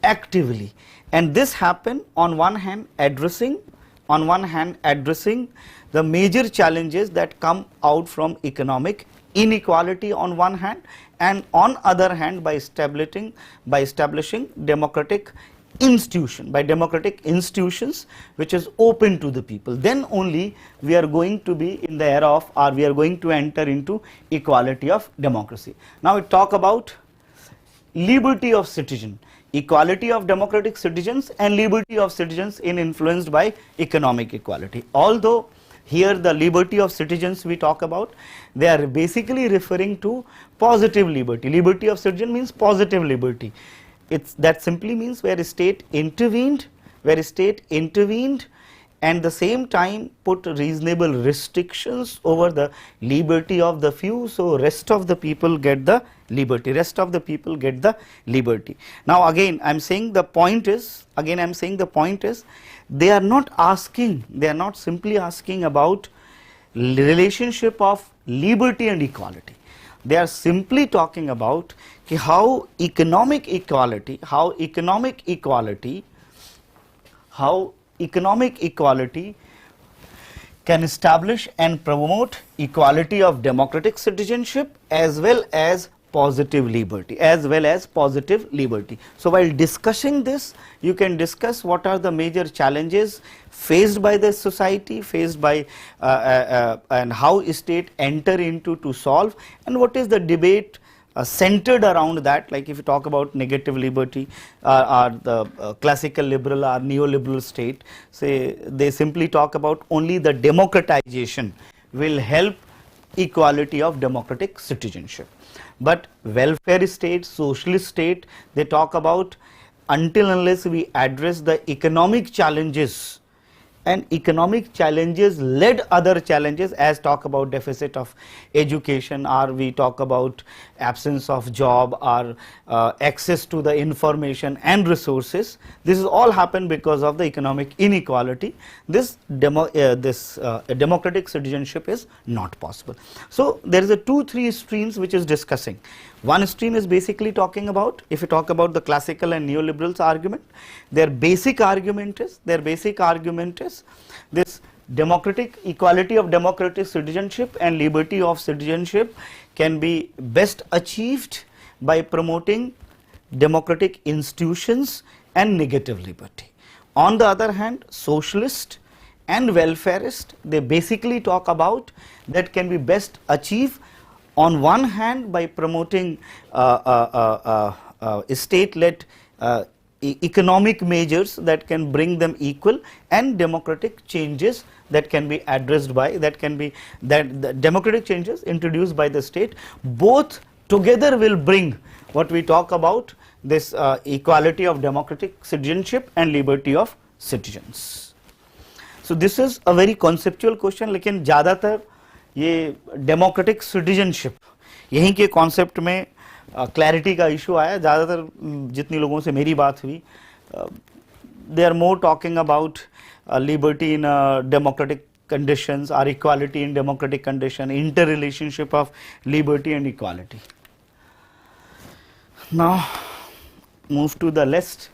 actively, and this happen on one hand addressing the major challenges that come out from economic inequality on one hand, and on other hand by establishing democratic institutions which is open to the people. Then only we are going to be in the era of, or we are going to enter into equality of democracy. Now we talk about liberty of citizen, equality of democratic citizens and liberty of citizens influenced by economic equality. Although here the liberty of citizens we talk about, they are basically referring to positive liberty. Liberty of citizen means positive liberty. That simply means where a state intervened, and the same time put reasonable restrictions over the liberty of the few, so rest of the people get the liberty. Now again I am saying the point is, they are not simply asking about relationship of liberty and equality. They are simply talking about how economic equality can establish and promote equality of democratic citizenship as well as positive liberty. So while discussing this, you can discuss what are the major challenges faced by the society, and how state enter into to solve, and what is the debate centered around that. Like if you talk about negative liberty or the classical liberal or neoliberal state, say they simply talk about only the democratization will help equality of democratic citizenship. But welfare state, socialist state, they talk about until unless we address the economic challenges, and economic challenges led other challenges, as talk about deficit of education, or we talk about absence of job, or access to the information and resources. This is all happened because of the economic inequality. This democratic citizenship is not possible. So there is a 2-3 streams which is discussing. One stream is basically talking about, if you talk about the classical and neoliberals argument, their basic argument is this democratic equality of democratic citizenship and liberty of citizenship can be best achieved by promoting democratic institutions and negative liberty. On the other hand, socialist and welfarist, they basically talk about that can be best achieved on one hand by promoting state-led economic measures that can bring them equal, and democratic changes that can be addressed by, that the democratic changes introduced by the state, both together will bring what we talk about, this equality of democratic citizenship and liberty of citizens. So this is a very conceptual question, लेकिन ज़्यादातर ये democratic citizenship यहीं के concept में clarity का issue आया, ज़्यादातर जितनी लोगों से मेरी बात हुई, they are more talking about liberty in democratic conditions or equality in democratic condition, interrelationship of liberty and equality. Now move to the list.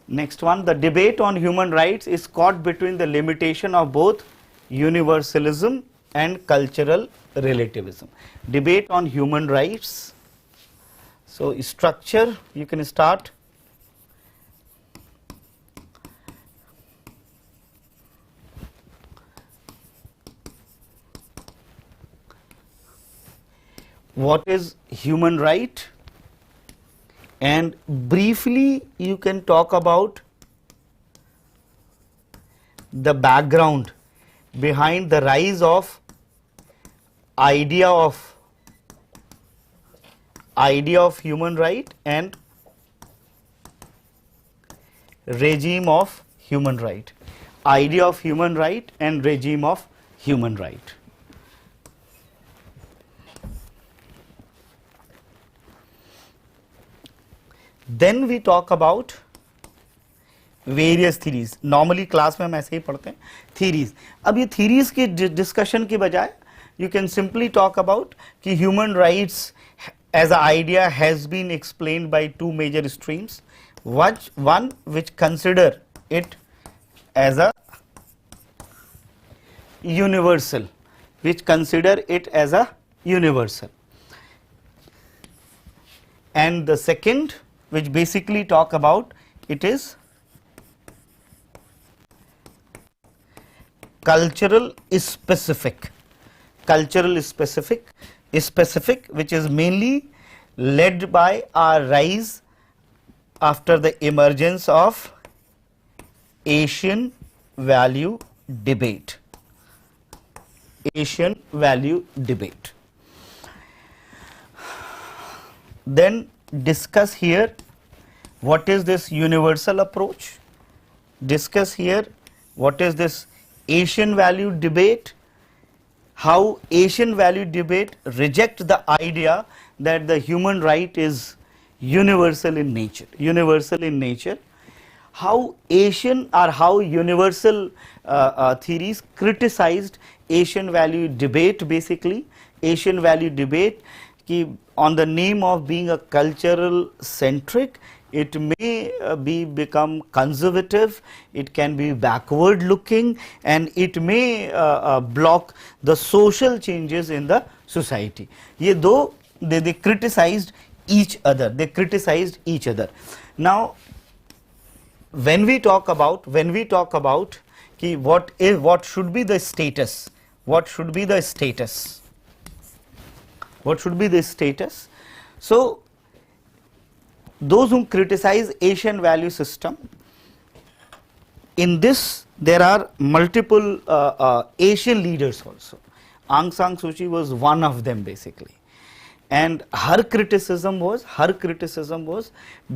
Next one, the debate on human rights is caught between the limitation of both universalism and cultural relativism. Debate on human rights. So structure, you can start. What is human right? And briefly you can talk about the background behind the rise of idea of human right and regime of human right. Idea of human right and regime of human right. Then we talk about various theories. Normally class में हम ऐसे ही पढ़ते हैं theories. अब ये theories की discussion के बजाय you can simply talk about कि human rights as an idea has been explained by two major streams. One which consider it as a universal, and the second which basically talk about it is cultural specific, which is mainly led by our rise after the emergence of Asian value debate. Then discuss here what is this universal approach, discuss here what is this Asian value debate, how Asian value debate reject the idea that the human right is universal in nature, how Asian or how universal theories criticized Asian value debate, basically Asian value debate ki on the name of being a cultural centric, it may become conservative, it can be backward looking, and it may block the social changes in the society. Ye do they criticized each other, Now when we talk about ki what should be the status, so those who criticize Asian value system, in this there are multiple Asian leaders also. Aung San Suu Kyi was one of them basically, and her criticism was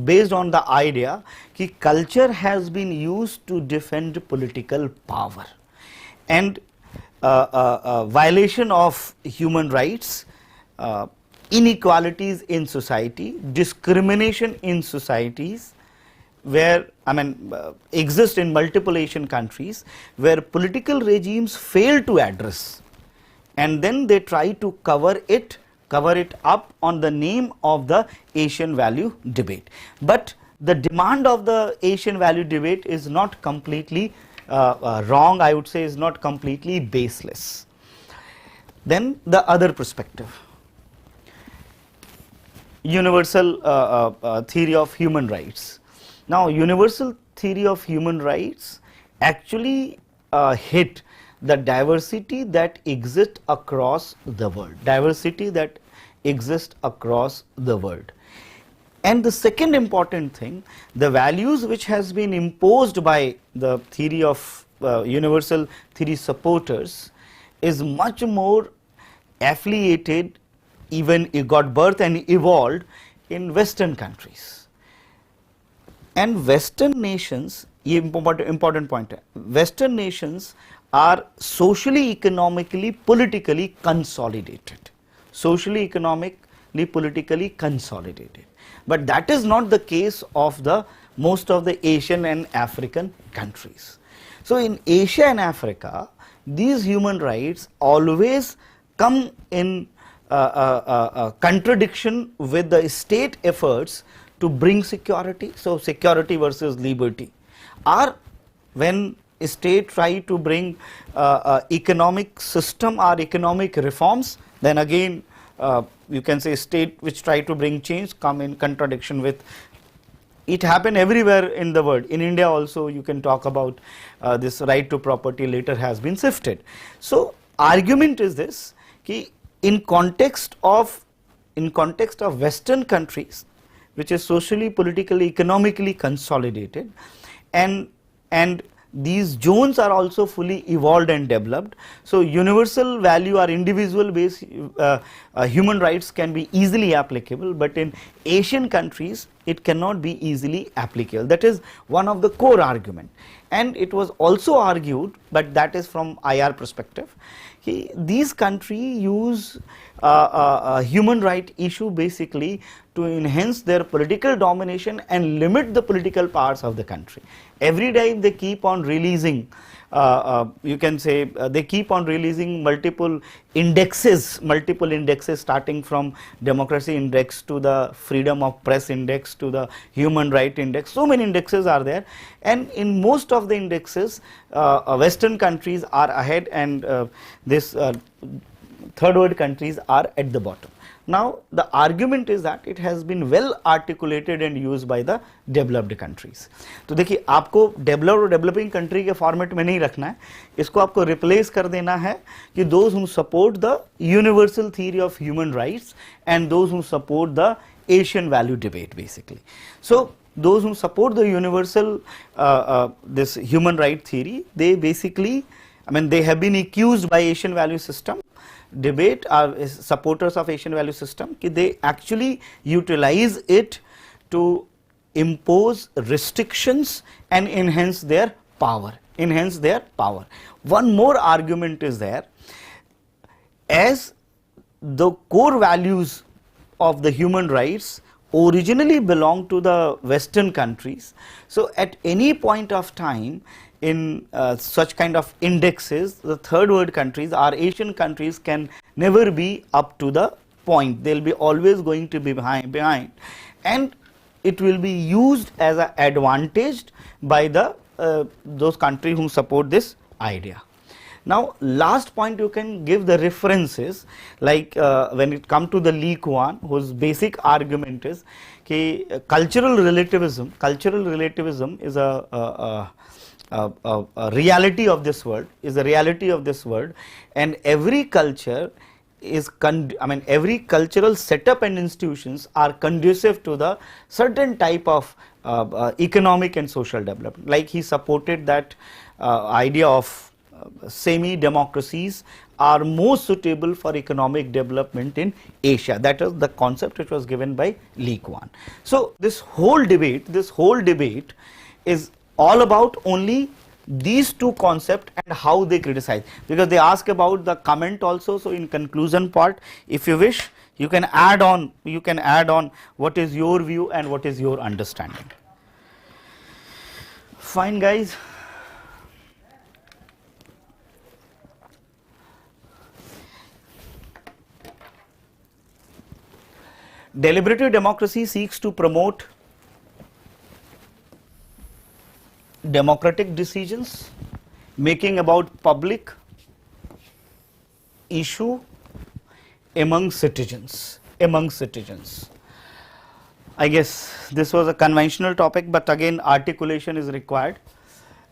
based on the idea that culture has been used to defend political power, and violation of human rights, inequalities in society, discrimination in societies where exist in multiple Asian countries, where political regimes fail to address, and then they try to cover it up on the name of the Asian value debate. But the demand of the Asian value debate is not completely wrong, I would say is not completely baseless. Then the other perspective, universal theory of human rights. Now universal theory of human rights actually hit the diversity that exists across the world, And the second important thing, the values which has been imposed by the theory of universal theory supporters is much more affiliated, even it got birth and evolved in Western countries. And Western nations, important point, Western nations are socially, economically, politically consolidated. Socially, economically, politically consolidated. But that is not the case of the most of the Asian and African countries. So in Asia and Africa, these human rights always come in contradiction with the state efforts to bring security. So security versus liberty, or when state try to bring economic system or economic reforms, then again you can say state which try to bring change come in contradiction with. It happen everywhere in the world. In India also you can talk about this right to property later has been shifted. So argument is this, ki in context of Western countries, which is socially, politically, economically consolidated, and these zones are also fully evolved and developed. So universal value or individual based human rights can be easily applicable, but in Asian countries it cannot be easily applicable. That is one of the core argument. And it was also argued, but that is from IR perspective, these countries use human right issue basically to enhance their political domination and limit the political powers of the country. Every day they keep on releasing, you can say they keep on releasing multiple indexes starting from democracy index to the freedom of press index to the human right index. So many indexes are there, and in most of the indexes Western countries are ahead, and this third world countries are at the bottom. Now the argument is that it has been well articulated and used by the developed countries. तो देखिए आपको developed और developing country के format में नहीं रखना है, इसको आपको replace कर देना है कि those who support the universal theory of human rights and those who support the Asian value debate basically. So those who support the universal this human right theory, they basically, I mean, they have been accused by Asian value system debate, are supporters of Asian value system, कि they actually utilize it to impose restrictions and enhance their power. One more argument is there, as the core values of the human rights originally belong to the Western countries. So at any point of time in such kind of indexes, the third world countries or Asian countries can never be up to the point. They will be always going to be behind, and it will be used as an advantage by the those countries who support this idea. Now last point, you can give the references, like when it comes to the Lee Kuan, whose basic argument is that cultural relativism is a reality of this world, and every culture is every cultural setup and institutions are conducive to the certain type of economic and social development. Like he supported that idea of semi-democracies are more suitable for economic development in Asia. That is the concept which was given by Lee Kuan. So this whole debate is all about only these two concepts and how they criticize, because they ask about the comment also. So in conclusion part, if you wish, you can add on what is your view and what is your understanding. Fine guys. Deliberative democracy seeks to promote democratic decisions making about public issue among citizens. I guess this was a conventional topic, but again articulation is required.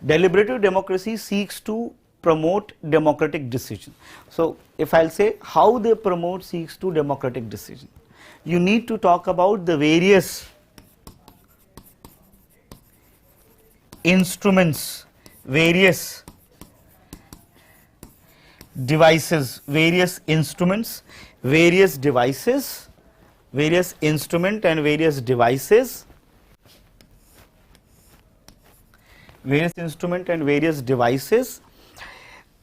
Deliberative democracy seeks to promote democratic decision. So if I'll say how they promote seeks to democratic decision, you need to talk about the various instruments, various devices, various instruments, various devices, various instrument and various devices, various instrument and various devices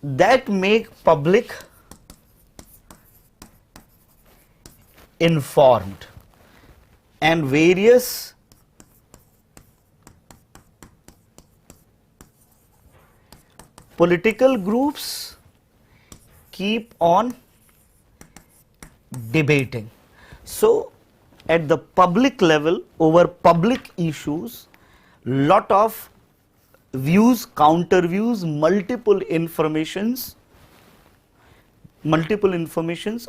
that make public informed, and various political groups keep on debating. So at the public level, over public issues, lot of views, counter views, multiple informations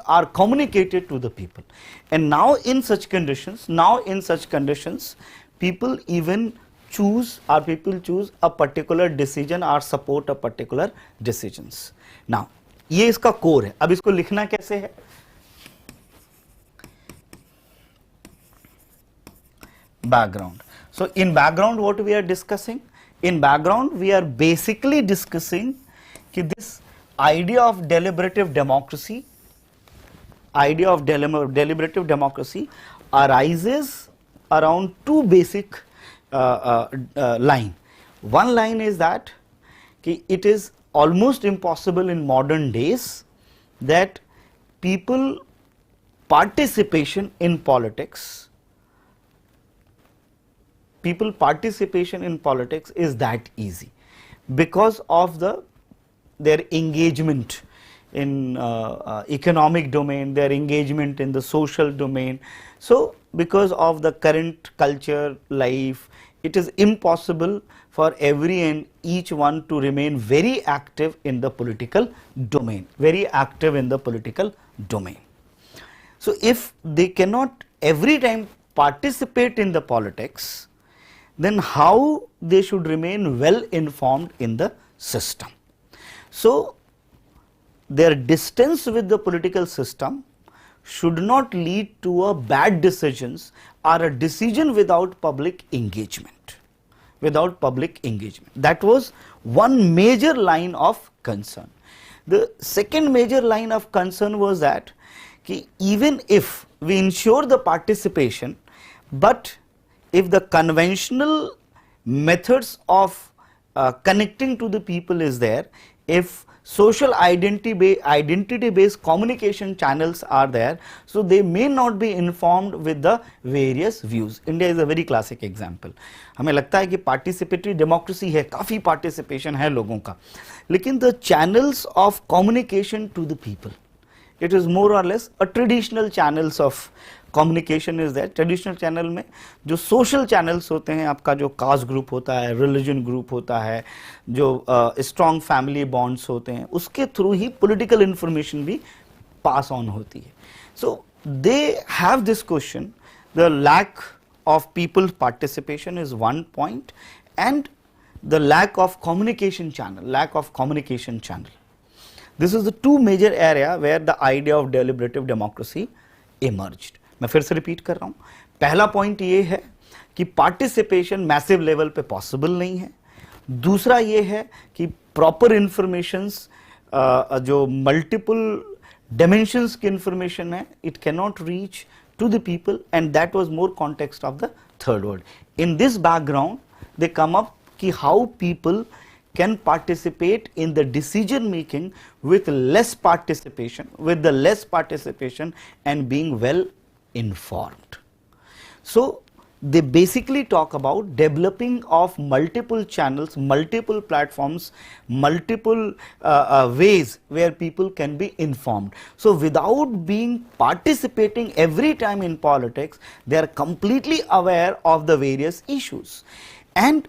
are communicated to the people. And now in such conditions, people even choose a particular decision or support a particular decisions. Now ये इसका core है. अब इसको लिखना कैसे है? Background. So in background what we are discussing? In background we are basically discussing कि this idea of deliberative democracy, arises around two basic line. One line is that कि it is almost impossible in modern days that people participation in politics is that easy because of their engagement in economic domain, their engagement in the social domain. So because of the current culture, life, it is impossible for every and each one to remain very active in the political domain, So if they cannot every time participate in the politics, then how they should remain well informed in the system? So their distance with the political system should not lead to a bad decisions or a decision without public engagement. That was one major line of concern. The second major line of concern was that even if we ensure the participation, but if the conventional methods of connecting to the people is there, if social identity based communication channels are there, so they may not be informed with the various views. India is a very classic example. हमें लगता है कि participatory democracy है, काफ़ी participation है लोगों का, लेकिन the channels of communication to the people, it is more or less a traditional channels of communication is there. Traditional channel में जो social channels होते हैं, आपका जो caste group होता है, religion group होता है, जो strong family bonds होते हैं, उसके through ही political information भी pass on होती है. So they have this question, the lack of people's participation is one point, and the lack of communication channel. This is the two major area where the idea of deliberative democracy emerged. मैं फिर से repeat कर रहा हूँ. पहला point ये है कि पार्टिसिपेशन मैसिव लेवल पे पॉसिबल नहीं है. दूसरा ये है कि प्रॉपर इंफॉर्मेशंस जो मल्टीपल डिमेंशंस की इंफॉर्मेशन है, it can not reach to the people, and that was more context of the third world. In this background they come up कि how people can participate in the decision making with less participation and being well informed. So they basically talk about developing of multiple channels, multiple platforms, multiple ways where people can be informed. So without being participating every time in politics, they are completely aware of the various issues, and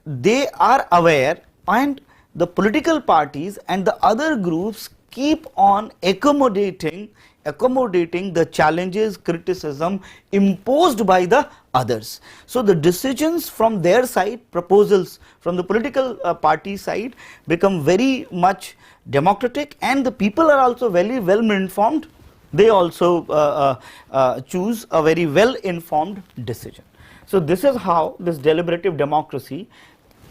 they are aware, and the political parties and the other groups keep on accommodating the challenges, criticism imposed by the others. So the decisions from their side, proposals from the political party side become very much democratic, and the people are also very well informed. They also choose a very well informed decision. So this is how this deliberative democracy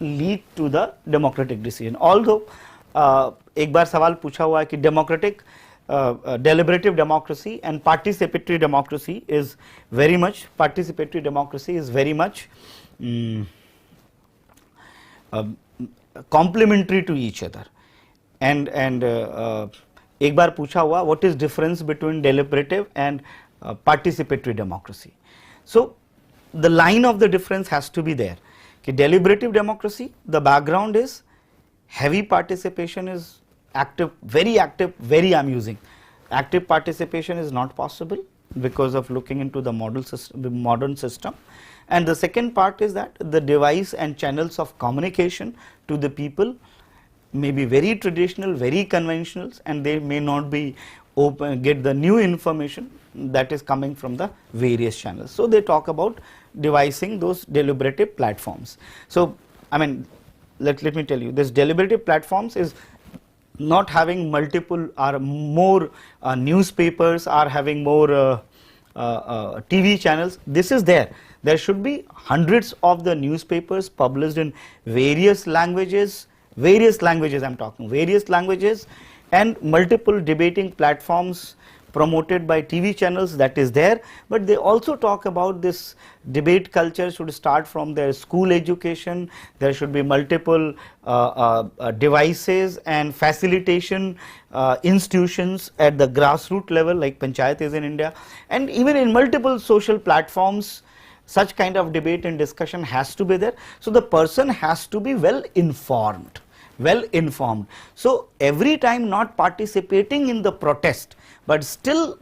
lead to the democratic decision. Although एक बार सवाल पूछा हुआ है कि democratic deliberative democracy and participatory democracy is very much complementary to each other, and एक बार पूछा हुआ what is difference between deliberative and participatory democracy. So the line of the difference has to be there. कि deliberative democracy, the background is heavy participation is active, very amusing. Active participation is not possible because of looking into the modern system. And the second part is that the device and channels of communication to the people may be very traditional, very conventional, and they may not be open, get the new information that is coming from the various channels. So they talk about devising those deliberative platforms. So I mean, let me tell you, this deliberative platforms is not having multiple or more newspapers, or having more TV channels. This is there. There should be hundreds of the newspapers published in various languages I'm talking, various languages, and multiple debating platforms promoted by TV channels, that is there. But they also talk about this debate culture should start from their school education. There should be multiple devices and facilitation institutions at the grassroots level, like panchayat is in India, and even in multiple social platforms such kind of debate and discussion has to be there. So the person has to be well informed. So every time not participating in the protest, but still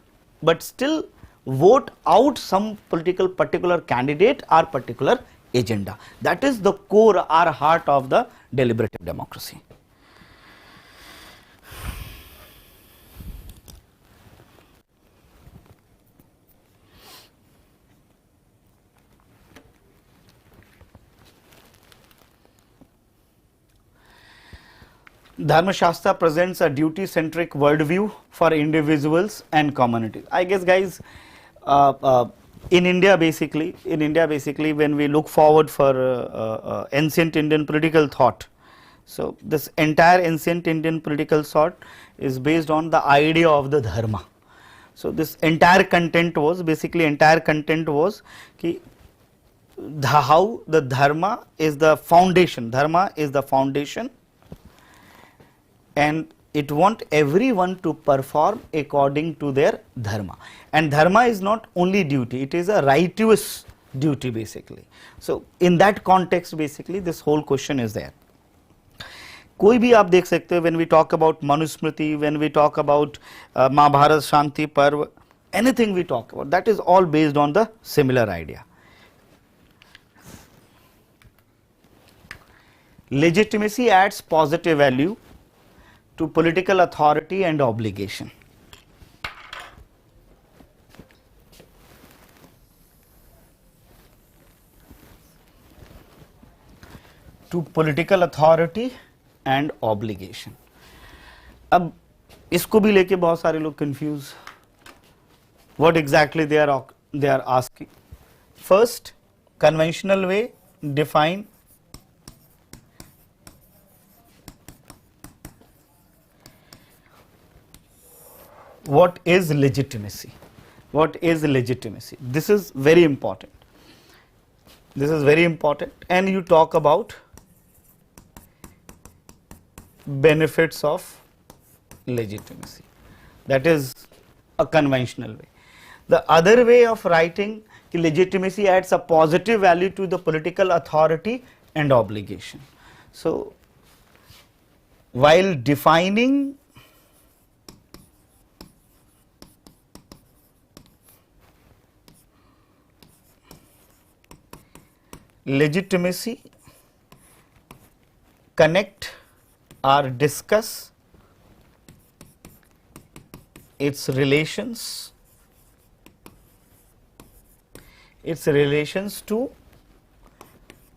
vote out some particular candidate or particular agenda. That is the core or heart of the deliberative democracy. Dharma Shastra presents a duty-centric worldview for individuals and communities. I guess, guys, in India basically, when we look forward for ancient Indian political thought, so this entire ancient Indian political thought is based on the idea of the Dharma. So this entire content was ki how the Dharma is the foundation. And it wants everyone to perform according to their dharma. And dharma is not only duty, it is a righteous duty basically. So in that context basically this whole question is there. कोई भी आप देख सकते हो, when we talk about Manusmriti, when we talk about Mahabharata Shanti Parv, anything we talk about, that is all based on the similar idea. Legitimacy adds positive value to political authority and obligation. अब इसको भी लेके बहुत सारे लोग confuse. What exactly they are asking? First, conventional way define what is legitimacy. This is very important. And you talk about benefits of legitimacy. That is a conventional way. The other way of writing ki legitimacy adds a positive value to the political authority and obligation. So while defining legitimacy, connect or discuss its relations to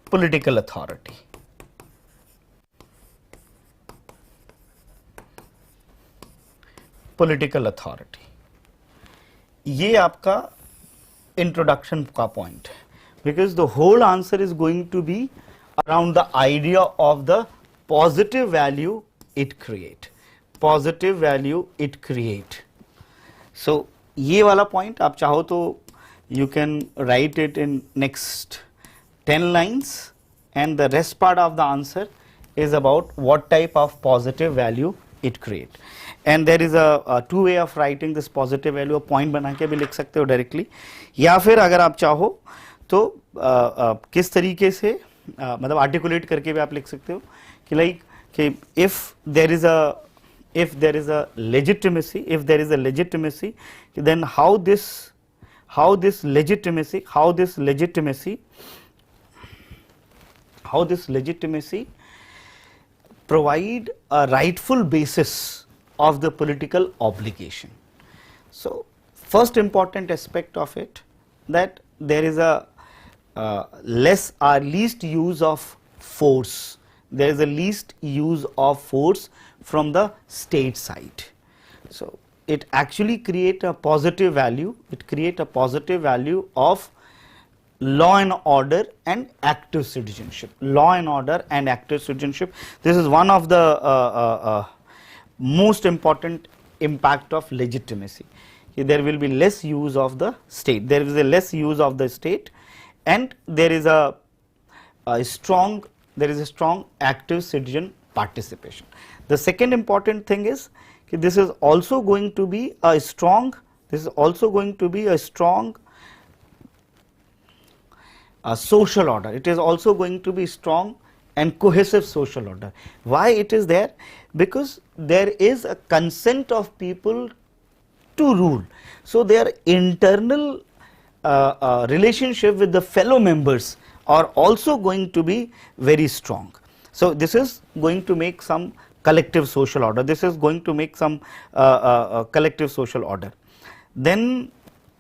political authority. ये आपका introduction का point है. because the whole answer is going to be around the idea of the positive value it create, positive value it create. So ये वाला point आप चाहो तो you can write it in next 10 lines, and the rest part of the answer is about what type of positive value it create. And there is a two way of writing this positive value, point बना के भी लिख सकते हो directly, या फिर अगर आप चाहो तो किस तरीके से मतलब articulate करके भी आप लिख सकते हो कि like कि if there is a legitimacy, then how this legitimacy provide a rightful basis of the political obligation. So first important aspect of it, that there is a less or least use of force. There is a least use of force from the state side. So it actually create a positive value. It create a positive value of law and order and active citizenship. Law and order and active citizenship. This is one of the most important impact of legitimacy. There will be less use of the state. There is a less use of the state, and there is a strong active citizen participation. The second important thing is this is also going to be a strong social order. It is also going to be strong and cohesive social order. Why it is there? Because there is a consent of people to rule. So their internal relationship with the fellow members are also going to be very strong. So this is going to make some collective social order. This is going to make some collective social order. Then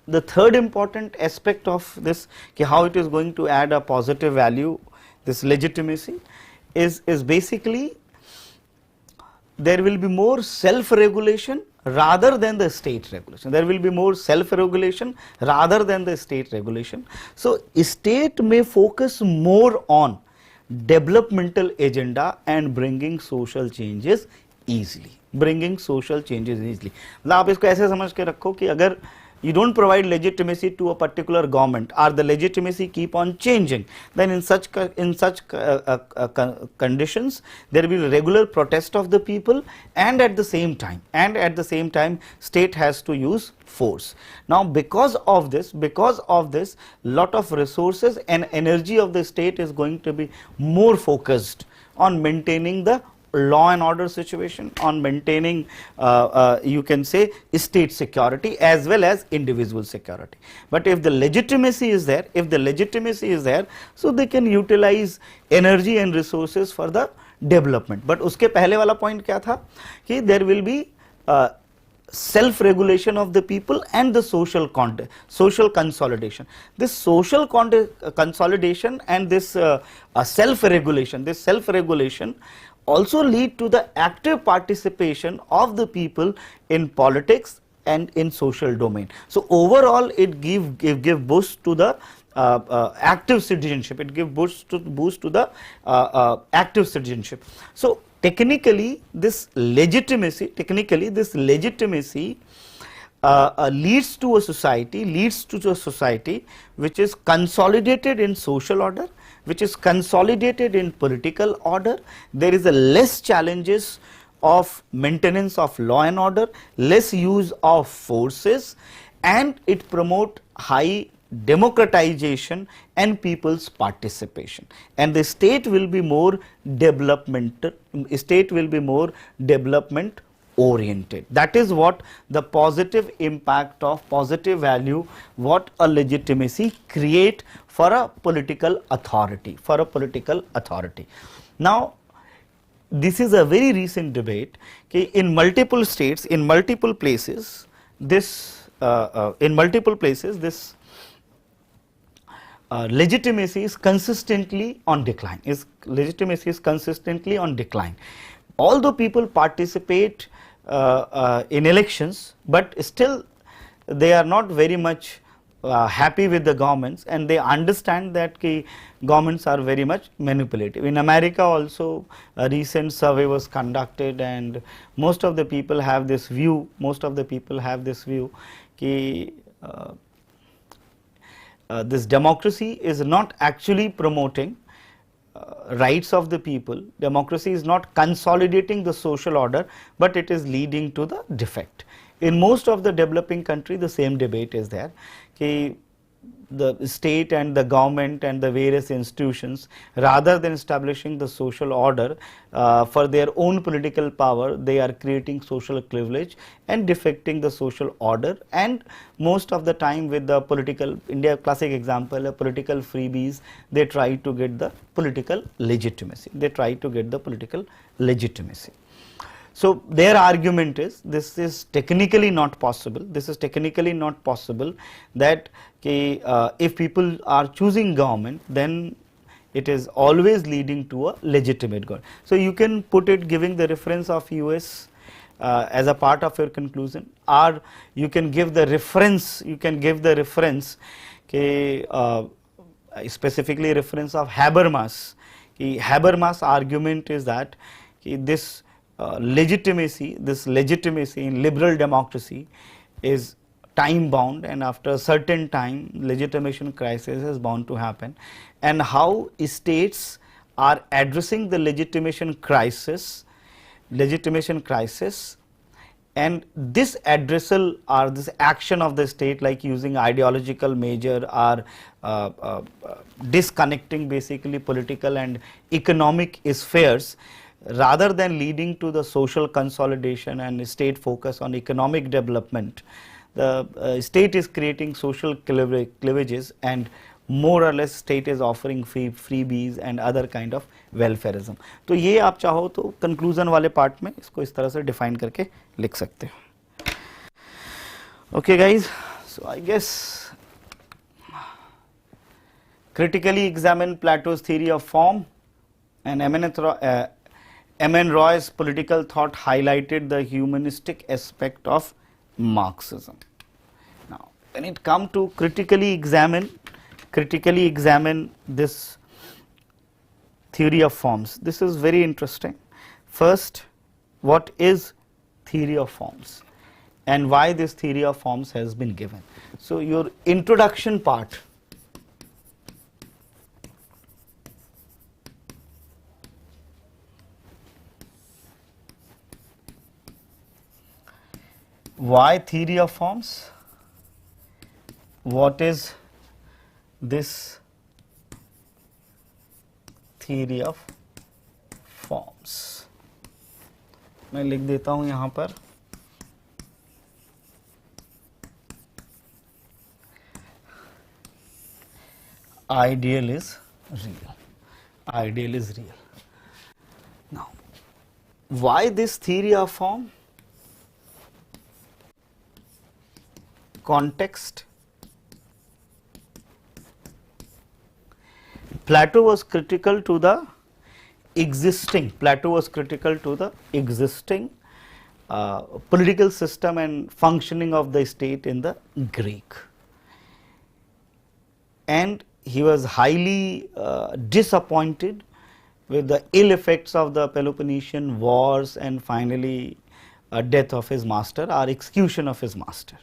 the third important aspect of this, how it is going to add a positive value, this legitimacy, is basically there will be more self-regulation rather than the state regulation. There will be more self-regulation rather than the state regulation. So state may focus more on developmental agenda and bringing social changes easily. मतलब आप इसको ऐसे समझ के रखो कि अगर you don't provide legitimacy to a particular government, or the legitimacy keep on changing, then in such conditions there will be regular protest of the people, and at the same time state has to use force. Now because of this lot of resources and energy of the state is going to be more focused on maintaining the law and order situation, on maintaining you can say state security as well as individual security. But if the legitimacy is there, so they can utilize energy and resources for the development. But उसके पहले वाला point क्या था कि there will be self-regulation of the people and the social consolidation. This social consolidation and this self-regulation also lead to the active participation of the people in politics and in social domain. So overall it give boost to the active citizenship. It give boost to the active citizenship. So technically this legitimacy leads to a society which is consolidated in social order, which is consolidated in political order. There is a less challenges of maintenance of law and order, less use of forces, and it promote high democratization and people's participation, and the state will be more development oriented. That is what the positive impact of positive value, what a legitimacy create for a political authority, Now this is a very recent debate in multiple states, in multiple places this legitimacy is consistently on decline. Although people participate in elections, but still they are not very much happy with the governments, and they understand that governments are very much manipulative. In America also a recent survey was conducted, and most of the people have this view, ki, this democracy is not actually promoting rights of the people. Democracy is not consolidating the social order, but it is leading to the defect. In most of the developing countries, the same debate is there. The state and the government and the various institutions, rather than establishing the social order for their own political power, they are creating social privilege and defecting the social order, and most of the time with the political, India classic example, political freebies, they try to get the political legitimacy. So their argument is, this is technically not possible. That if people are choosing government, then it is always leading to a legitimate government. So you can put it giving the reference of US as a part of your conclusion, or you can give the reference. Specifically reference of Habermas. Habermas' argument is that this legitimacy in liberal democracy is time bound, and after a certain time legitimation crisis is bound to happen, and how states are addressing the legitimation crisis, and this addressal or this action of the state, like using ideological measure or disconnecting basically political and economic spheres, rather than leading to the social consolidation and state focus on economic development, the state is creating social cleavages, and more or less state is offering freebies and other kind of welfareism. तो ये आप चाहो तो conclusion वाले part में इसको इस तरह से define करके लिख सकते हो. Okay guys, so I guess critically examine Plato's theory of form, and M.N. Roy's political thought highlighted the humanistic aspect of Marxism. Now, when it comes to critically examine this theory of forms, this is very interesting. First, what is theory of forms and why this theory of forms has been given? So, your introduction part, why theory of forms? What is this theory of forms? मैं लिख देता हूं यहां पर, ideal is real. Now, why this theory of form? Context. Plato was critical to the existing political system and functioning of the state in the Greek, and he was highly disappointed with the ill effects of the Peloponnesian wars, and finally death of his master or execution of his master.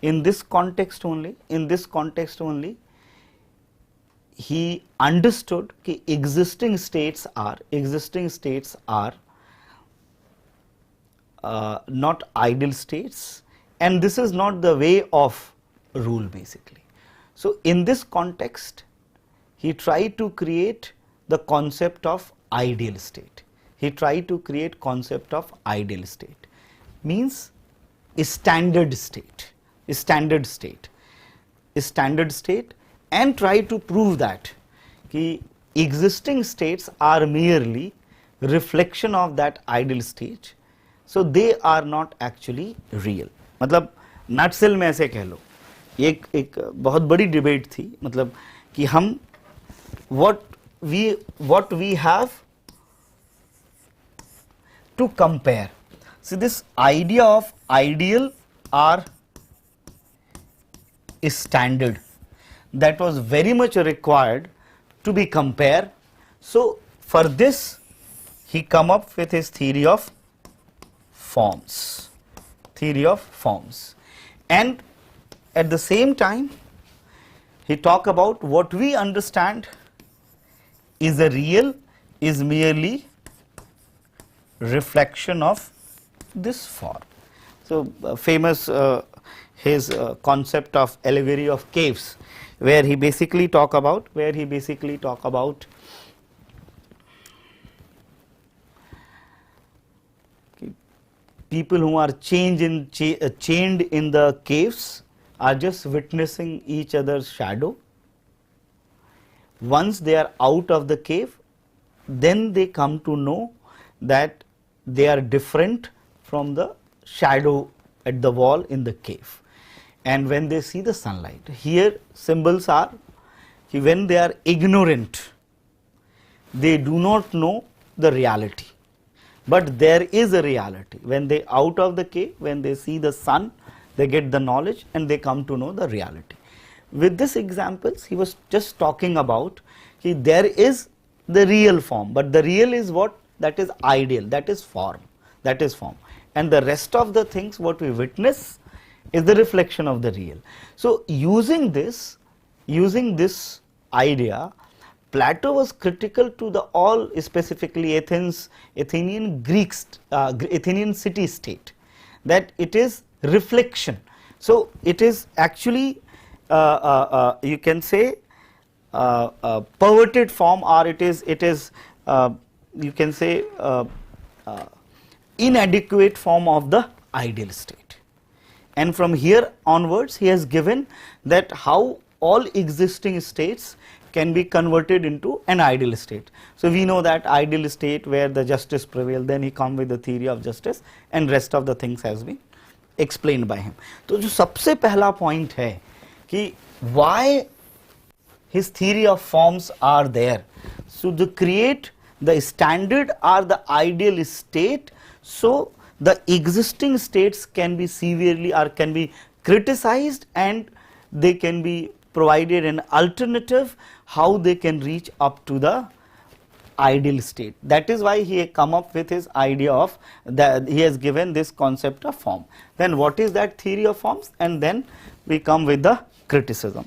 In this context only, he understood that existing states are not ideal states, and this is not the way of rule basically. So in this context, he tried to create the concept of ideal state. Means a standard state, and try to prove that existing states are merely reflection of that ideal state, so they are not actually real. मतलब nutshell में ऐसे कह लो, एक बहुत बड़ी debate थी, मतलब कि हम what we have to compare. See, this idea of ideal or standard that was very much required to be compared. So for this he come up with his theory of forms, and at the same time he talk about what we understand is a real is merely reflection of this form. So famous his concept of allegory of caves, where he basically talk about people who are chained in the caves are just witnessing each other's shadow. Once they are out of the cave, then they come to know that they are different from the shadow at the wall in the cave. And when they see the sunlight, here symbols are when they are ignorant, they do not know the reality, but there is a reality. When they out of the cave, when they see the sun, they get the knowledge and they come to know the reality. With this examples, he was just talking about there is the real form, but the real is what? That is ideal, that is form, and the rest of the things what we witness is the reflection of the real. So using this idea, Plato was critical to the all, specifically Athenian city state, that it is reflection. So it is actually you can say perverted form, or it is you can say inadequate form of the ideal state. And from here onwards he has given that how all existing states can be converted into an ideal state. So we know that ideal state where the justice prevails, then he come with the theory of justice, and rest of the things has been explained by him. तो जो सबसे पहला point है कि why his theory of forms are there. So to create the standard or the ideal state, so the existing states can be severely or can be criticized, and they can be provided an alternative how they can reach up to the ideal state. That is why he come up with his idea of that, he has given this concept of form. Then what is that theory of forms? And then we come with the criticism.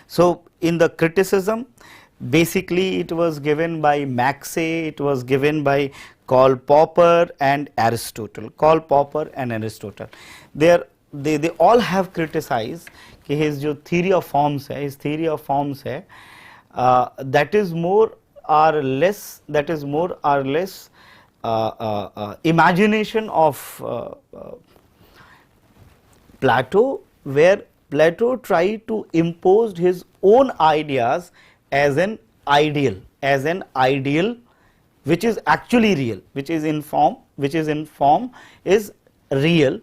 So in the criticism, basically it was given by Max, it was given by Karl Popper and Aristotle. They all have criticized कि his जो theory of forms है, that is more or less imagination of Plato, where Plato tried to impose his own ideas as an ideal which is actually real, which is in form is real.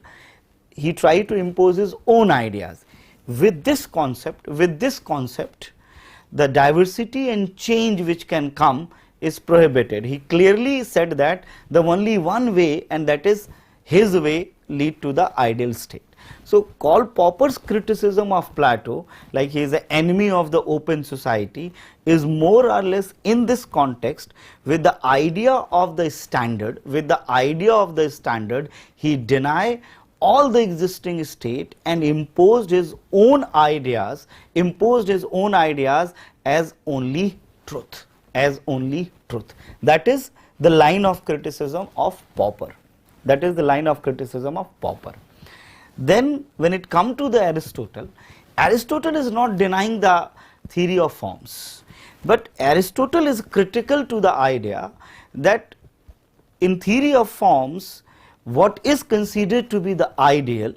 He tried to impose his own ideas. With this concept, the diversity and change which can come is prohibited. He clearly said that the only one way, and that is his way, lead to the ideal state. So Karl Popper's criticism of Plato, like he is an enemy of the open society, is more or less in this context. With the idea of the standard, he denied all the existing state and imposed his own ideas as only truth. That is the line of criticism of Popper. Then when it comes to the Aristotle is not denying the theory of forms, but Aristotle is critical to the idea that in theory of forms, what is considered to be the ideal,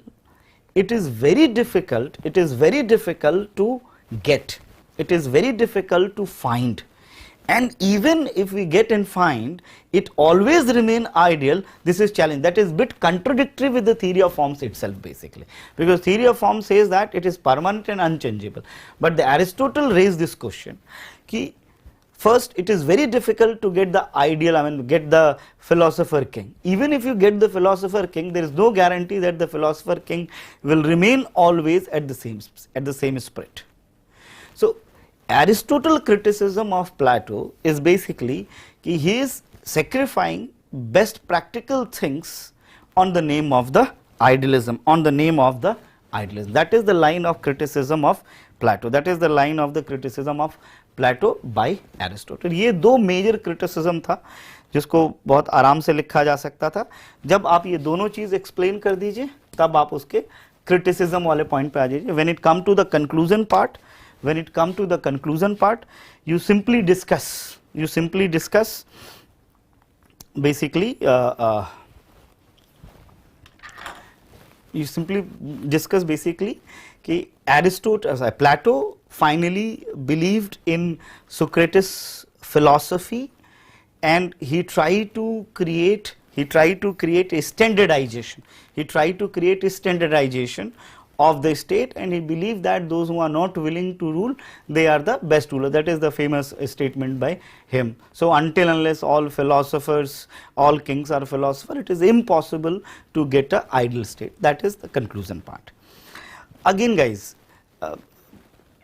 it is very difficult to get, it is very difficult to find, and even if we get and find, it always remain ideal. This is challenge. That is bit contradictory with the theory of forms itself, basically, because theory of forms says that it is permanent and unchangeable, but the Aristotle raised this question ki First, it is very difficult to get the ideal, get the philosopher king. Even if you get the philosopher king, there is no guarantee that the philosopher king will remain always at the same spirit. So, Aristotle's criticism of Plato is basically he is sacrificing best practical things on the name of the idealism, That is the line of criticism of Plato. That is the line of the criticism of Plato by Aristotle. ये दो major criticism था जिसको बहुत आराम से लिखा जा सकता था. जब आप ये दोनों चीज एक्सप्लेन कर दीजिए तब आप उसके क्रिटिसिज्म वाले पॉइंट पे आ जाइए. When it come to the conclusion part, you simply discuss basically कि Plato finally believed in Socrates' philosophy, and he tried to create a standardization. Of the state, and he believed that those who are not willing to rule, they are the best ruler. That is the famous statement by him. So, until unless all kings are philosophers, it is impossible to get an ideal state. That is the conclusion part. Again guys,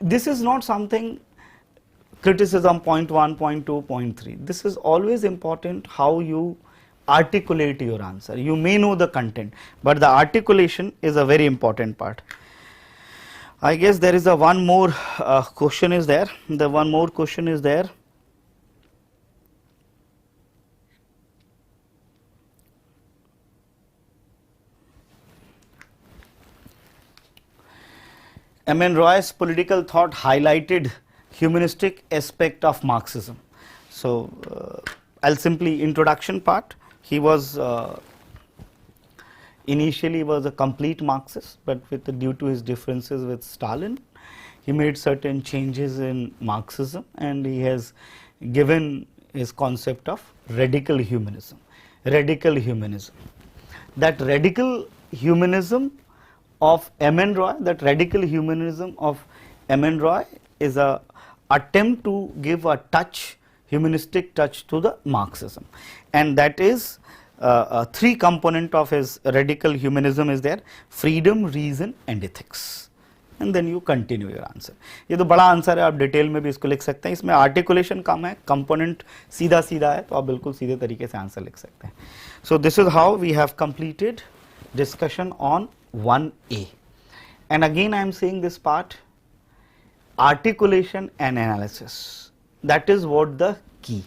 this is not something criticism point 1, point 2, point 3. This is always important how you articulate your answer. You may know the content, but the articulation is a very important part. I guess there is a one more question is there. The one more question is there. M.N. Roy's political thought highlighted humanistic aspect of Marxism. So, I'll simply introduction part. He was initially was a complete Marxist, but due to his differences with Stalin, he made certain changes in Marxism, and he has given his concept of radical humanism. That radical humanism of M.N. Roy, is a attempt to give a humanistic touch to the Marxism, and that is three component of his radical humanism is there: freedom, reason and ethics. And then you continue your answer. ये तो बड़ा answer है, आप detail में भी इसको लिख सकते हैं. इसमें आर्टिकुलेशन कम है, कंपोनेंट सीधा सीधा है, तो आप बिल्कुल सीधे तरीके से आंसर लिख सकते हैं. So this is how we have completed discussion on 1A. And again I am saying this part, articulation and analysis, that is what the key.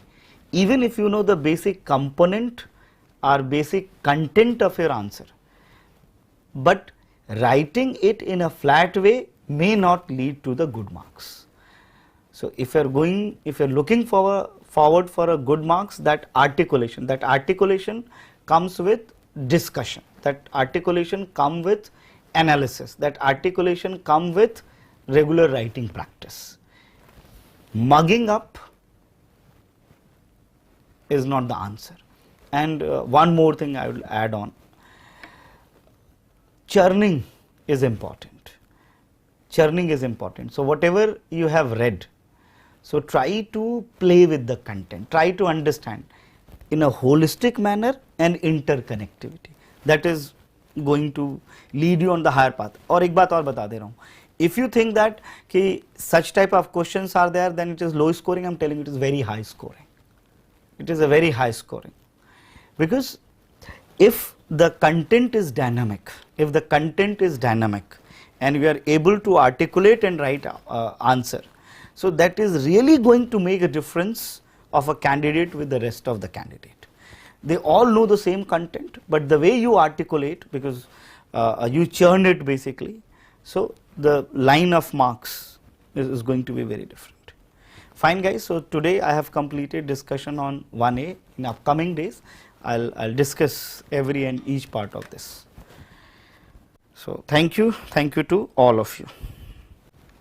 Even if you know the basic component or basic content of your answer, but writing it in a flat way may not lead to the good marks. So if you are looking forward for a good marks, that articulation comes with discussion, that articulation come with analysis, that articulation come with regular writing practice. Mugging up is not the answer. And one more thing I will add on, churning is important. So whatever you have read, so try to play with the content, try to understand in a holistic manner and interconnectivity. That is going to lead you on the higher path. और एक बात और बता दे रहा हूँ, if you think that कि such type of questions are there, then it is low scoring. I am telling you, it is very high scoring. It is a very high scoring, because if the content is dynamic, and we are able to articulate and write answer, so that is really going to make a difference of a candidate with the rest of the candidate. They all know the same content, but the way you articulate, because you churn it basically, so the line of marks is going to be very different. Fine guys, so today I have completed discussion on 1A. In upcoming days I'll discuss every and each part of this. So thank you to all of you.